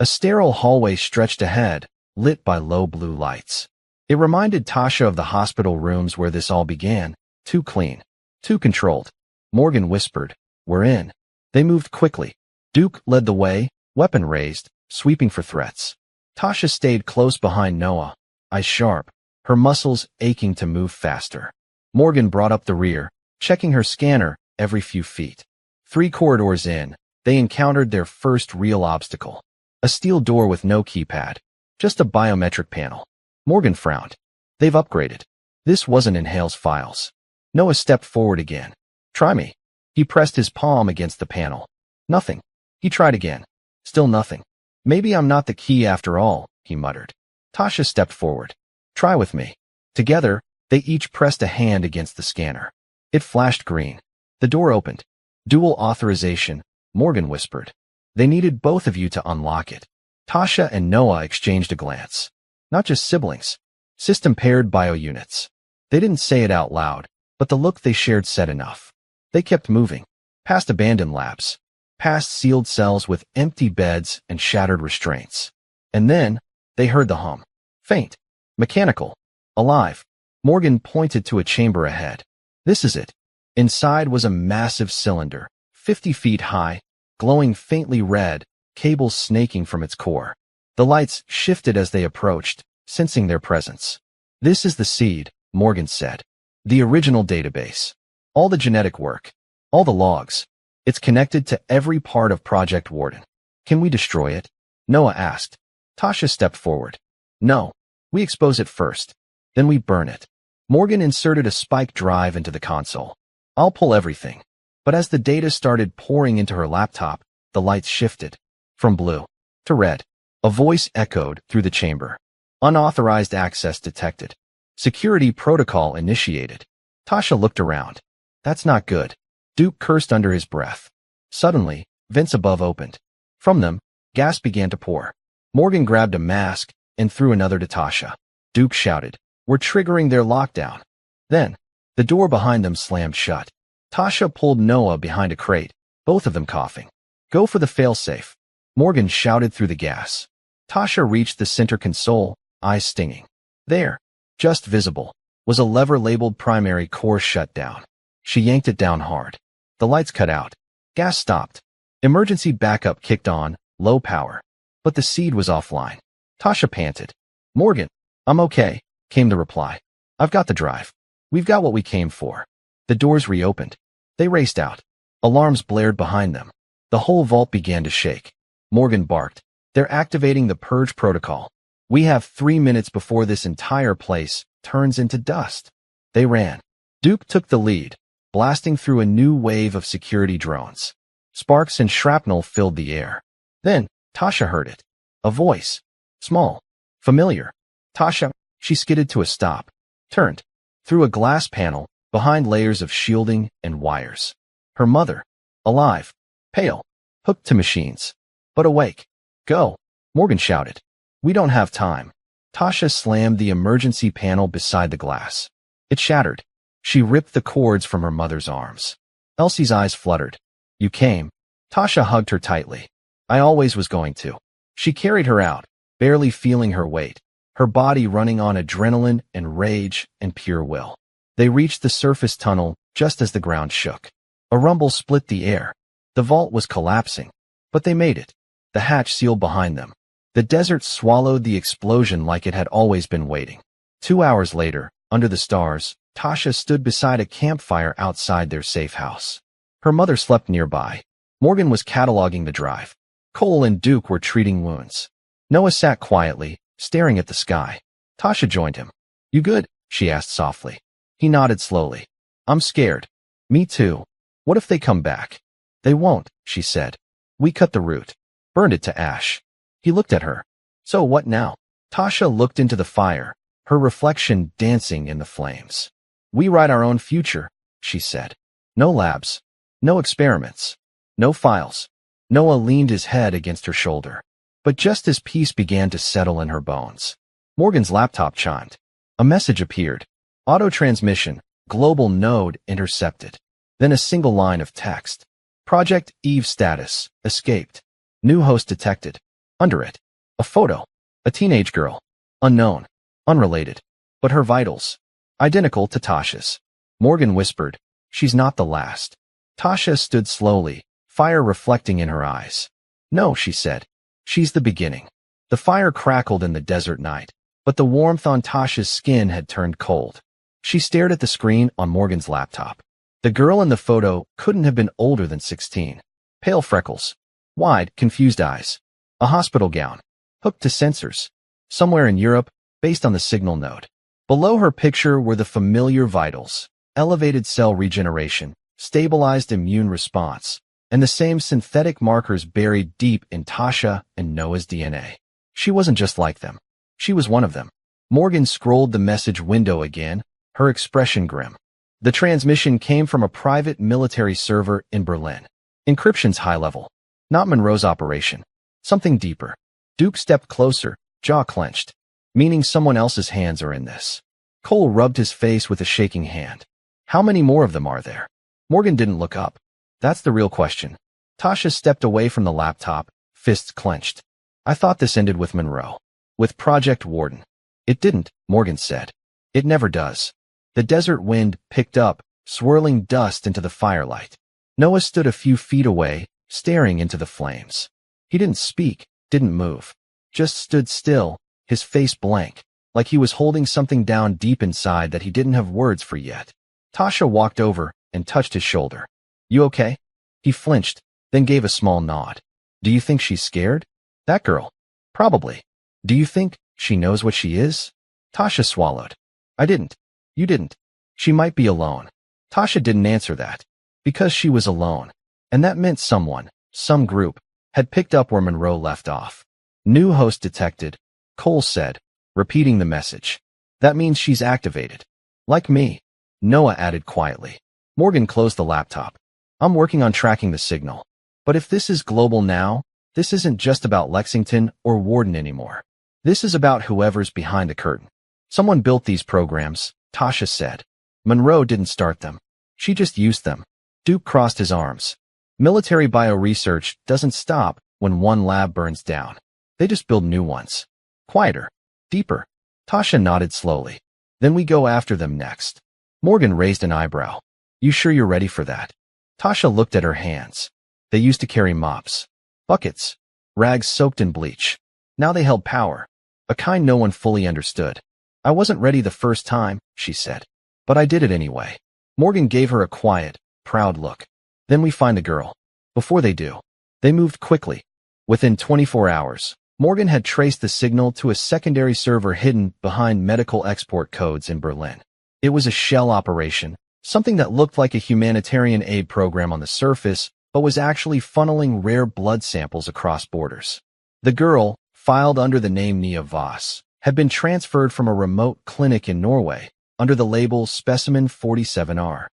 A sterile hallway stretched ahead, lit by low blue lights. It reminded Tasha of the hospital rooms where this all began. Too clean. Too controlled. Morgan whispered, "We're in." They moved quickly. Duke led the way, weapon raised, sweeping for threats. Tasha stayed close behind Noah, eyes sharp, her muscles aching to move faster. Morgan brought up the rear, checking her scanner every few feet. 3 corridors in, they encountered their first real obstacle. A steel door with no keypad, just a biometric panel. Morgan frowned. They've upgraded. This wasn't in Hale's files. Noah stepped forward again. Try me. He pressed his palm against the panel. Nothing. He tried again. Still nothing. Maybe I'm not the key after all, he muttered. Tasha stepped forward. Try with me. Together, they each pressed a hand against the scanner. It flashed green. The door opened. Dual authorization, Morgan whispered. They needed both of you to unlock it. Tasha and Noah exchanged a glance. Not just siblings. System-paired bio-units. They didn't say it out loud, but the look they shared said enough. They kept moving. Past abandoned labs. Past sealed cells with empty beds and shattered restraints. And then, they heard the hum. Faint. Mechanical. Alive. Morgan pointed to a chamber ahead. This is it. Inside was a massive cylinder, 50 feet high, glowing faintly red, cables snaking from its core. The lights shifted as they approached, sensing their presence. This is the seed, Morgan said. The original database. All the genetic work. All the logs. It's connected to every part of Project Warden. Can we destroy it? Noah asked. Tasha stepped forward. No. We expose it first. Then we burn it. Morgan inserted a spike drive into the console. I'll pull everything. But as the data started pouring into her laptop, the lights shifted. From blue to red. A voice echoed through the chamber. Unauthorized access detected. Security protocol initiated. Tasha looked around. That's not good. Duke cursed under his breath. Suddenly, vents above opened. From them, gas began to pour. Morgan grabbed a mask and threw another to Tasha. Duke shouted, "We're triggering their lockdown." Then, the door behind them slammed shut. Tasha pulled Noah behind a crate, both of them coughing. "Go for the failsafe." Morgan shouted through the gas. Tasha reached the center console, eyes stinging. There, just visible, was a lever labeled primary core shutdown. She yanked it down hard. The lights cut out. Gas stopped. Emergency backup kicked on, low power. But the seed was offline. Tasha panted. "Morgan, I'm okay," came the reply. "I've got the drive. We've got what we came for." The doors reopened. They raced out. Alarms blared behind them. The whole vault began to shake. Morgan barked. "They're activating the purge protocol. We have 3 minutes before this entire place turns into dust." They ran. Duke took the lead, blasting through a new wave of security drones. Sparks and shrapnel filled the air. Then, Tasha heard it. A voice. Small. Familiar. Tasha, she skidded to a stop. Turned. Through a glass panel, behind layers of shielding and wires. Her mother. Alive. Pale. Hooked to machines. But awake. "Go," Morgan shouted. "We don't have time." Tasha slammed the emergency panel beside the glass. It shattered. She ripped the cords from her mother's arms. Elsie's eyes fluttered. "You came." Tasha hugged her tightly. "I always was going to." She carried her out, barely feeling her weight, her body running on adrenaline and rage and pure will. They reached the surface tunnel just as the ground shook. A rumble split the air. The vault was collapsing. But they made it. The hatch sealed behind them. The desert swallowed the explosion like it had always been waiting. 2 hours later, under the stars, Tasha stood beside a campfire outside their safe house. Her mother slept nearby. Morgan was cataloging the drive. Cole and Duke were treating wounds. Noah sat quietly, staring at the sky. Tasha joined him. "You good?" she asked softly. He nodded slowly. "I'm scared." "Me too. What if they come back?" "They won't," she said. "We cut the route. Burned it to ash." He looked at her. "So what now?" Tasha looked into the fire, her reflection dancing in the flames. "We write our own future," she said. "No labs. No experiments. No files." Noah leaned his head against her shoulder. But just as peace began to settle in her bones, Morgan's laptop chimed. A message appeared. Auto transmission, global node intercepted. Then a single line of text. Project Eve status, escaped. New host detected. Under it, a photo. A teenage girl. Unknown. Unrelated. But her vitals. Identical to Tasha's. Morgan whispered, "She's not the last." Tasha stood slowly, fire reflecting in her eyes. No, she said. She's the beginning. The fire crackled in the desert night, but the warmth on Tasha's skin had turned cold. She stared at the screen on Morgan's laptop. The girl in the photo couldn't have been older than 16. Pale freckles, wide, confused eyes, a hospital gown, hooked to sensors, somewhere in Europe, based on the signal node. Below her picture were the familiar vitals, elevated cell regeneration, stabilized immune response, and the same synthetic markers buried deep in Tasha and Noah's DNA. She wasn't just like them. She was one of them. Morgan scrolled the message window again, her expression grim. The transmission came from a private military server in Berlin. Encryption's high level. Not Monroe's operation. Something deeper. Duke stepped closer, jaw clenched. Meaning someone else's hands are in this. Cole rubbed his face with a shaking hand. How many more of them are there? Morgan didn't look up. That's the real question. Tasha stepped away from the laptop, fists clenched. I thought this ended with Monroe. With Project Warden. It didn't, Morgan said. It never does. The desert wind picked up, swirling dust into the firelight. Noah stood a few feet away, staring into the flames. He didn't speak, didn't move. Just stood still, his face blank, like he was holding something down deep inside that he didn't have words for yet. Tasha walked over and touched his shoulder. You okay? He flinched, then gave a small nod. Do you think she's scared? That girl? Probably. Do you think she knows what she is? Tasha swallowed. I didn't. You didn't. She might be alone. Tasha didn't answer that. Because she was alone. And that meant someone, some group, had picked up where Monroe left off. New host detected, Cole said, repeating the message. That means she's activated. Like me, Noah added quietly. Morgan closed the laptop. I'm working on tracking the signal. But if this is global now, this isn't just about Lexington or Warden anymore. This is about whoever's behind the curtain. Someone built these programs, Tasha said. Monroe didn't start them. She just used them. Duke crossed his arms. Military bioresearch doesn't stop when one lab burns down. They just build new ones. Quieter. Deeper. Tasha nodded slowly. Then we go after them next. Morgan raised an eyebrow. You sure you're ready for that? Tasha looked at her hands. They used to carry mops. Buckets. Rags soaked in bleach. Now they held power. A kind no one fully understood. I wasn't ready the first time, she said. But I did it anyway. Morgan gave her a quiet, proud look. Then we find the girl. Before they do. They moved quickly. Within 24 hours, Morgan had traced the signal to a secondary server hidden behind medical export codes in Berlin. It was a shell operation, something that looked like a humanitarian aid program on the surface, but was actually funneling rare blood samples across borders. The girl, filed under the name Nia Voss, had been transferred from a remote clinic in Norway under the label Specimen 47R.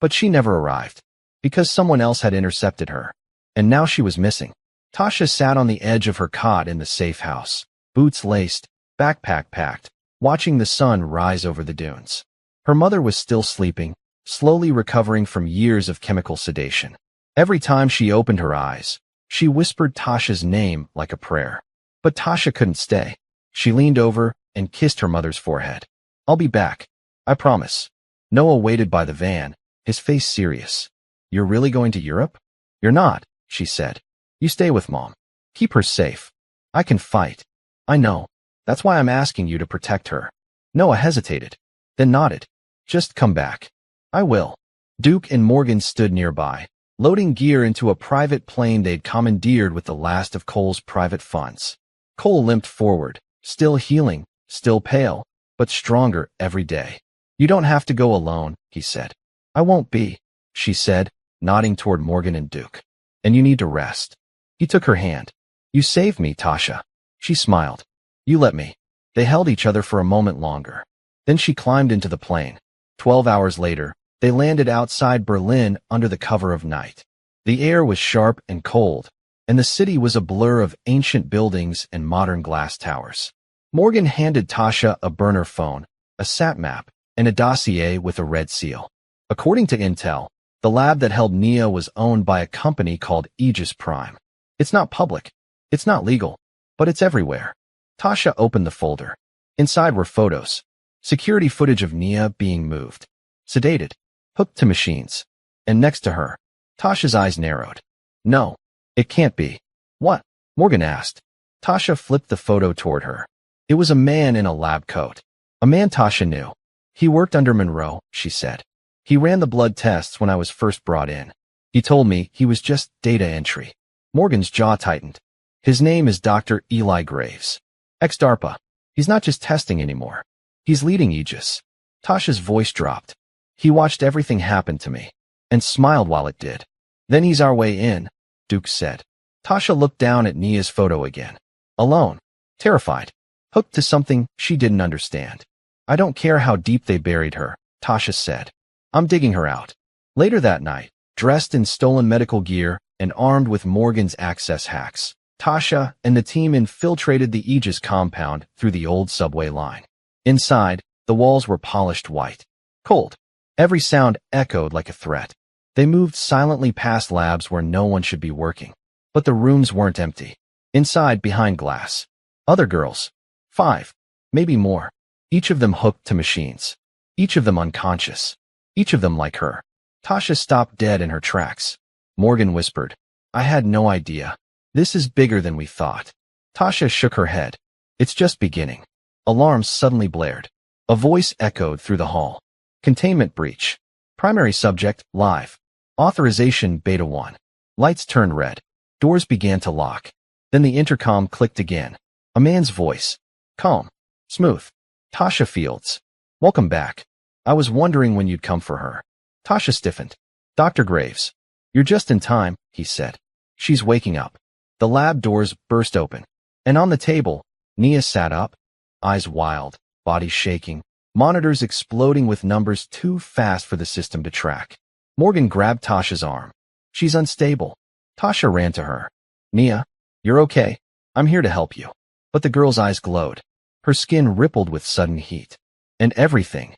But she never arrived, because someone else had intercepted her. And now she was missing. Tasha sat on the edge of her cot in the safe house, boots laced, backpack packed, watching the sun rise over the dunes. Her mother was still sleeping, slowly recovering from years of chemical sedation. Every time she opened her eyes, she whispered Tasha's name like a prayer. But Tasha couldn't stay. She leaned over and kissed her mother's forehead. I'll be back. I promise. Noah waited by the van, his face serious. You're really going to Europe? You're not, she said. You stay with Mom. Keep her safe. I can fight. I know. That's why I'm asking you to protect her. Noah hesitated, then nodded. Just come back. I will. Duke and Morgan stood nearby, loading gear into a private plane they'd commandeered with the last of Cole's private funds. Cole limped forward, still healing, still pale, but stronger every day. You don't have to go alone, he said. I won't be, she said, nodding toward Morgan and Duke. And you need to rest. He took her hand. You saved me, Tasha. She smiled. You let me. They held each other for a moment longer. Then she climbed into the plane. 12 hours later, they landed outside Berlin under the cover of night. The air was sharp and cold, and the city was a blur of ancient buildings and modern glass towers. Morgan handed Tasha a burner phone, a sat map, and a dossier with a red seal. According to Intel, the lab that held Nia was owned by a company called Aegis Prime. It's not public. It's not legal. But it's everywhere. Tasha opened the folder. Inside were photos. Security footage of Nia being moved. Sedated. Hooked to machines. And next to her, Tasha's eyes narrowed. No, it can't be. What? Morgan asked. Tasha flipped the photo toward her. It was a man in a lab coat. A man Tasha knew. He worked under Monroe, she said. He ran the blood tests when I was first brought in. He told me he was just data entry. Morgan's jaw tightened. His name is Dr. Eli Graves. Ex-DARPA. He's not just testing anymore. He's leading Aegis. Tasha's voice dropped. He watched everything happen to me, and smiled while it did. Then he's our way in, Duke said. Tasha looked down at Nia's photo again. Alone. Terrified. Hooked to something she didn't understand. I don't care how deep they buried her, Tasha said. I'm digging her out. Later that night, dressed in stolen medical gear and armed with Morgan's access hacks, Tasha and the team infiltrated the Aegis compound through the old subway line. Inside, the walls were polished white. Cold. Every sound echoed like a threat. They moved silently past labs where no one should be working. But the rooms weren't empty. Inside, behind glass, other girls. 5. Maybe more. Each of them hooked to machines. Each of them unconscious. Each of them like her. Tasha stopped dead in her tracks. Morgan whispered, I had no idea. This is bigger than we thought. Tasha shook her head. It's just beginning. Alarms suddenly blared. A voice echoed through the hall. Containment breach. Primary subject, live. Authorization beta 1. Lights turned red. Doors began to lock. Then the intercom clicked again. A man's voice. Calm. Smooth. Tasha Fields. Welcome back. I was wondering when you'd come for her. Tasha stiffened. Dr. Graves. You're just in time, he said. She's waking up. The lab doors burst open. And on the table, Nia sat up, eyes wild, body shaking, monitors exploding with numbers too fast for the system to track. Morgan grabbed Tasha's arm. She's unstable. Tasha ran to her. Nia, you're okay. I'm here to help you. But the girl's eyes glowed. Her skin rippled with sudden heat. And everything,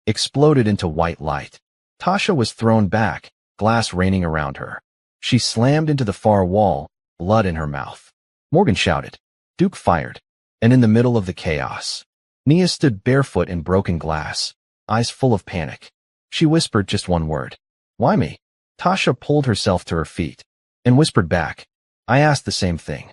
exploded into white light. Tasha was thrown back, glass raining around her. She slammed into the far wall, blood in her mouth. Morgan shouted. Duke fired. And in the middle of the chaos, Nia stood barefoot in broken glass, eyes full of panic. She whispered just one word. Why me? Tasha pulled herself to her feet and whispered back. I asked the same thing.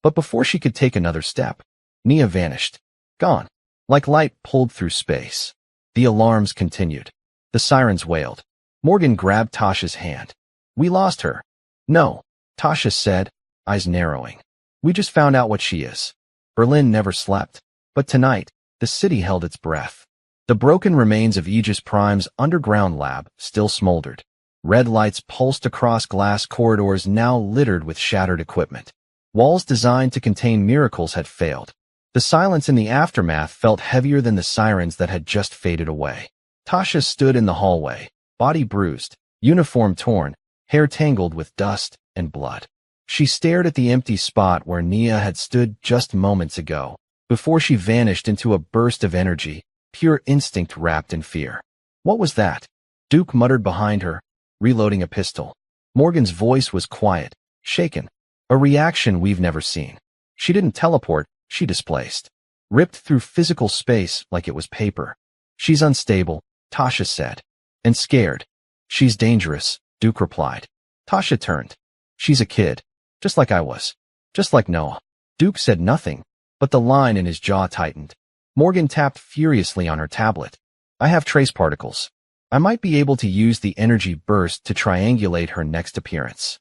But before she could take another step, Nia vanished. Gone. Like light pulled through space. The alarms continued. The sirens wailed. Morgan grabbed Tasha's hand. We lost her. No, Tasha said, eyes narrowing. We just found out what she is. Berlin never slept. But tonight, the city held its breath. The broken remains of Aegis Prime's underground lab still smoldered. Red lights pulsed across glass corridors now littered with shattered equipment. Walls designed to contain miracles had failed. The silence in the aftermath felt heavier than the sirens that had just faded away. Tasha stood in the hallway, body bruised, uniform torn, hair tangled with dust and blood. She stared at the empty spot where Nia had stood just moments ago, before she vanished into a burst of energy, pure instinct wrapped in fear. What was that? Duke muttered behind her, reloading a pistol. Morgan's voice was quiet, shaken. A reaction we've never seen. She didn't teleport, she displaced. Ripped through physical space like it was paper. She's unstable, Tasha said. And scared. She's dangerous, Duke replied. Tasha turned. She's a kid. Just like I was. Just like Noah. Duke said nothing, but the line in his jaw tightened. Morgan tapped furiously on her tablet. I have trace particles. I might be able to use the energy burst to triangulate her next appearance.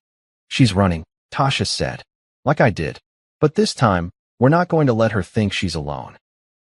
She's running, Tasha said. Like I did. But this time, we're not going to let her think she's alone.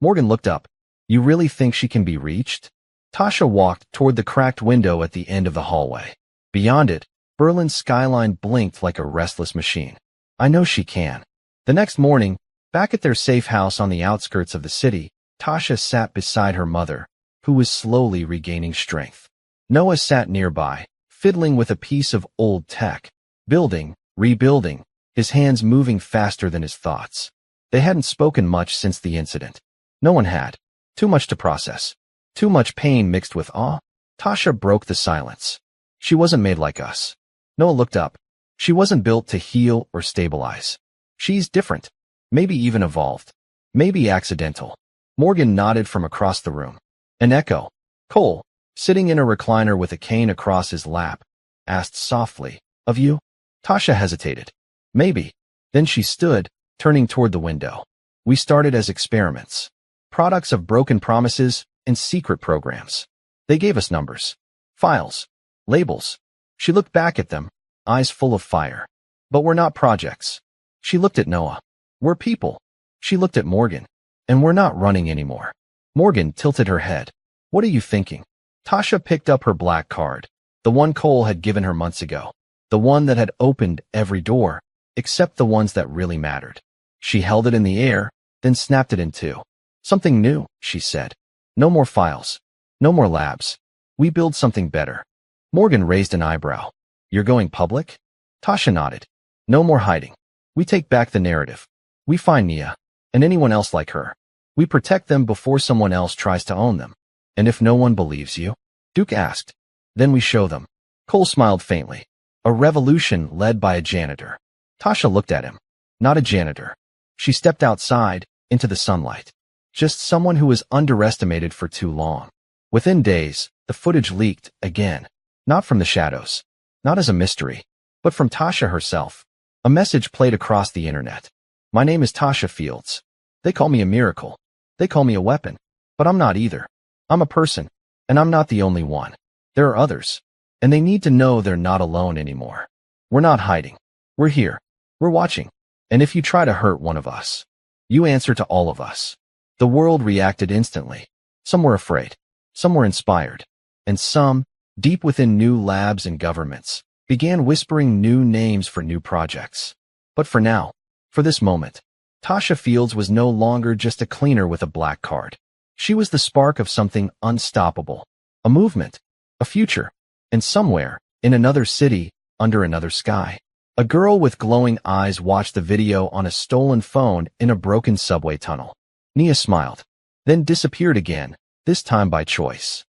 Morgan looked up. You really think she can be reached? Tasha walked toward the cracked window at the end of the hallway. Beyond it, Berlin's skyline blinked like a restless machine. I know she can. The next morning, back at their safe house on the outskirts of the city, Tasha sat beside her mother, who was slowly regaining strength. Noah sat nearby, fiddling with a piece of old tech, building, rebuilding, his hands moving faster than his thoughts. They hadn't spoken much since the incident. No one had. Too much to process. Too much pain mixed with awe. Tasha broke the silence. She wasn't made like us. Noah looked up. She wasn't built to heal or stabilize. She's different. Maybe even evolved. Maybe accidental. Morgan nodded from across the room. An echo. Cole, sitting in a recliner with a cane across his lap, asked softly, Of you? Tasha hesitated. Maybe. Then she stood, turning toward the window. We started as experiments. Products of broken promises and secret programs. They gave us numbers, files, labels. She looked back at them, eyes full of fire. But we're not projects. She looked at Noah. We're people. She looked at Morgan. And we're not running anymore. Morgan tilted her head. What are you thinking? Tasha picked up her black card, the one Cole had given her months ago, the one that had opened every door, except the ones that really mattered. She held it in the air, then snapped it in two. Something new, she said. No more files. No more labs. We build something better. Morgan raised an eyebrow. You're going public? Tasha nodded. No more hiding. We take back the narrative. We find Nia, and anyone else like her. We protect them before someone else tries to own them. And if no one believes you? Duke asked. Then we show them. Cole smiled faintly. A revolution led by a janitor. Tasha looked at him. Not a janitor. She stepped outside, into the sunlight. Just someone who was underestimated for too long. Within days, the footage leaked again. Not from the shadows. Not as a mystery. But from Tasha herself. A message played across the internet. My name is Tasha Fields. They call me a miracle. They call me a weapon. But I'm not either. I'm a person. And I'm not the only one. There are others. And they need to know they're not alone anymore. We're not hiding. We're here. We're watching. And if you try to hurt one of us, you answer to all of us. The world reacted instantly. Some were afraid. Some were inspired. And some, deep within new labs and governments, began whispering new names for new projects. But for now, for this moment, Tasha Fields was no longer just a cleaner with a black card. She was the spark of something unstoppable. A movement. A future. And somewhere, in another city, under another sky, a girl with glowing eyes watched the video on a stolen phone in a broken subway tunnel. Nia smiled, then disappeared again, this time by choice.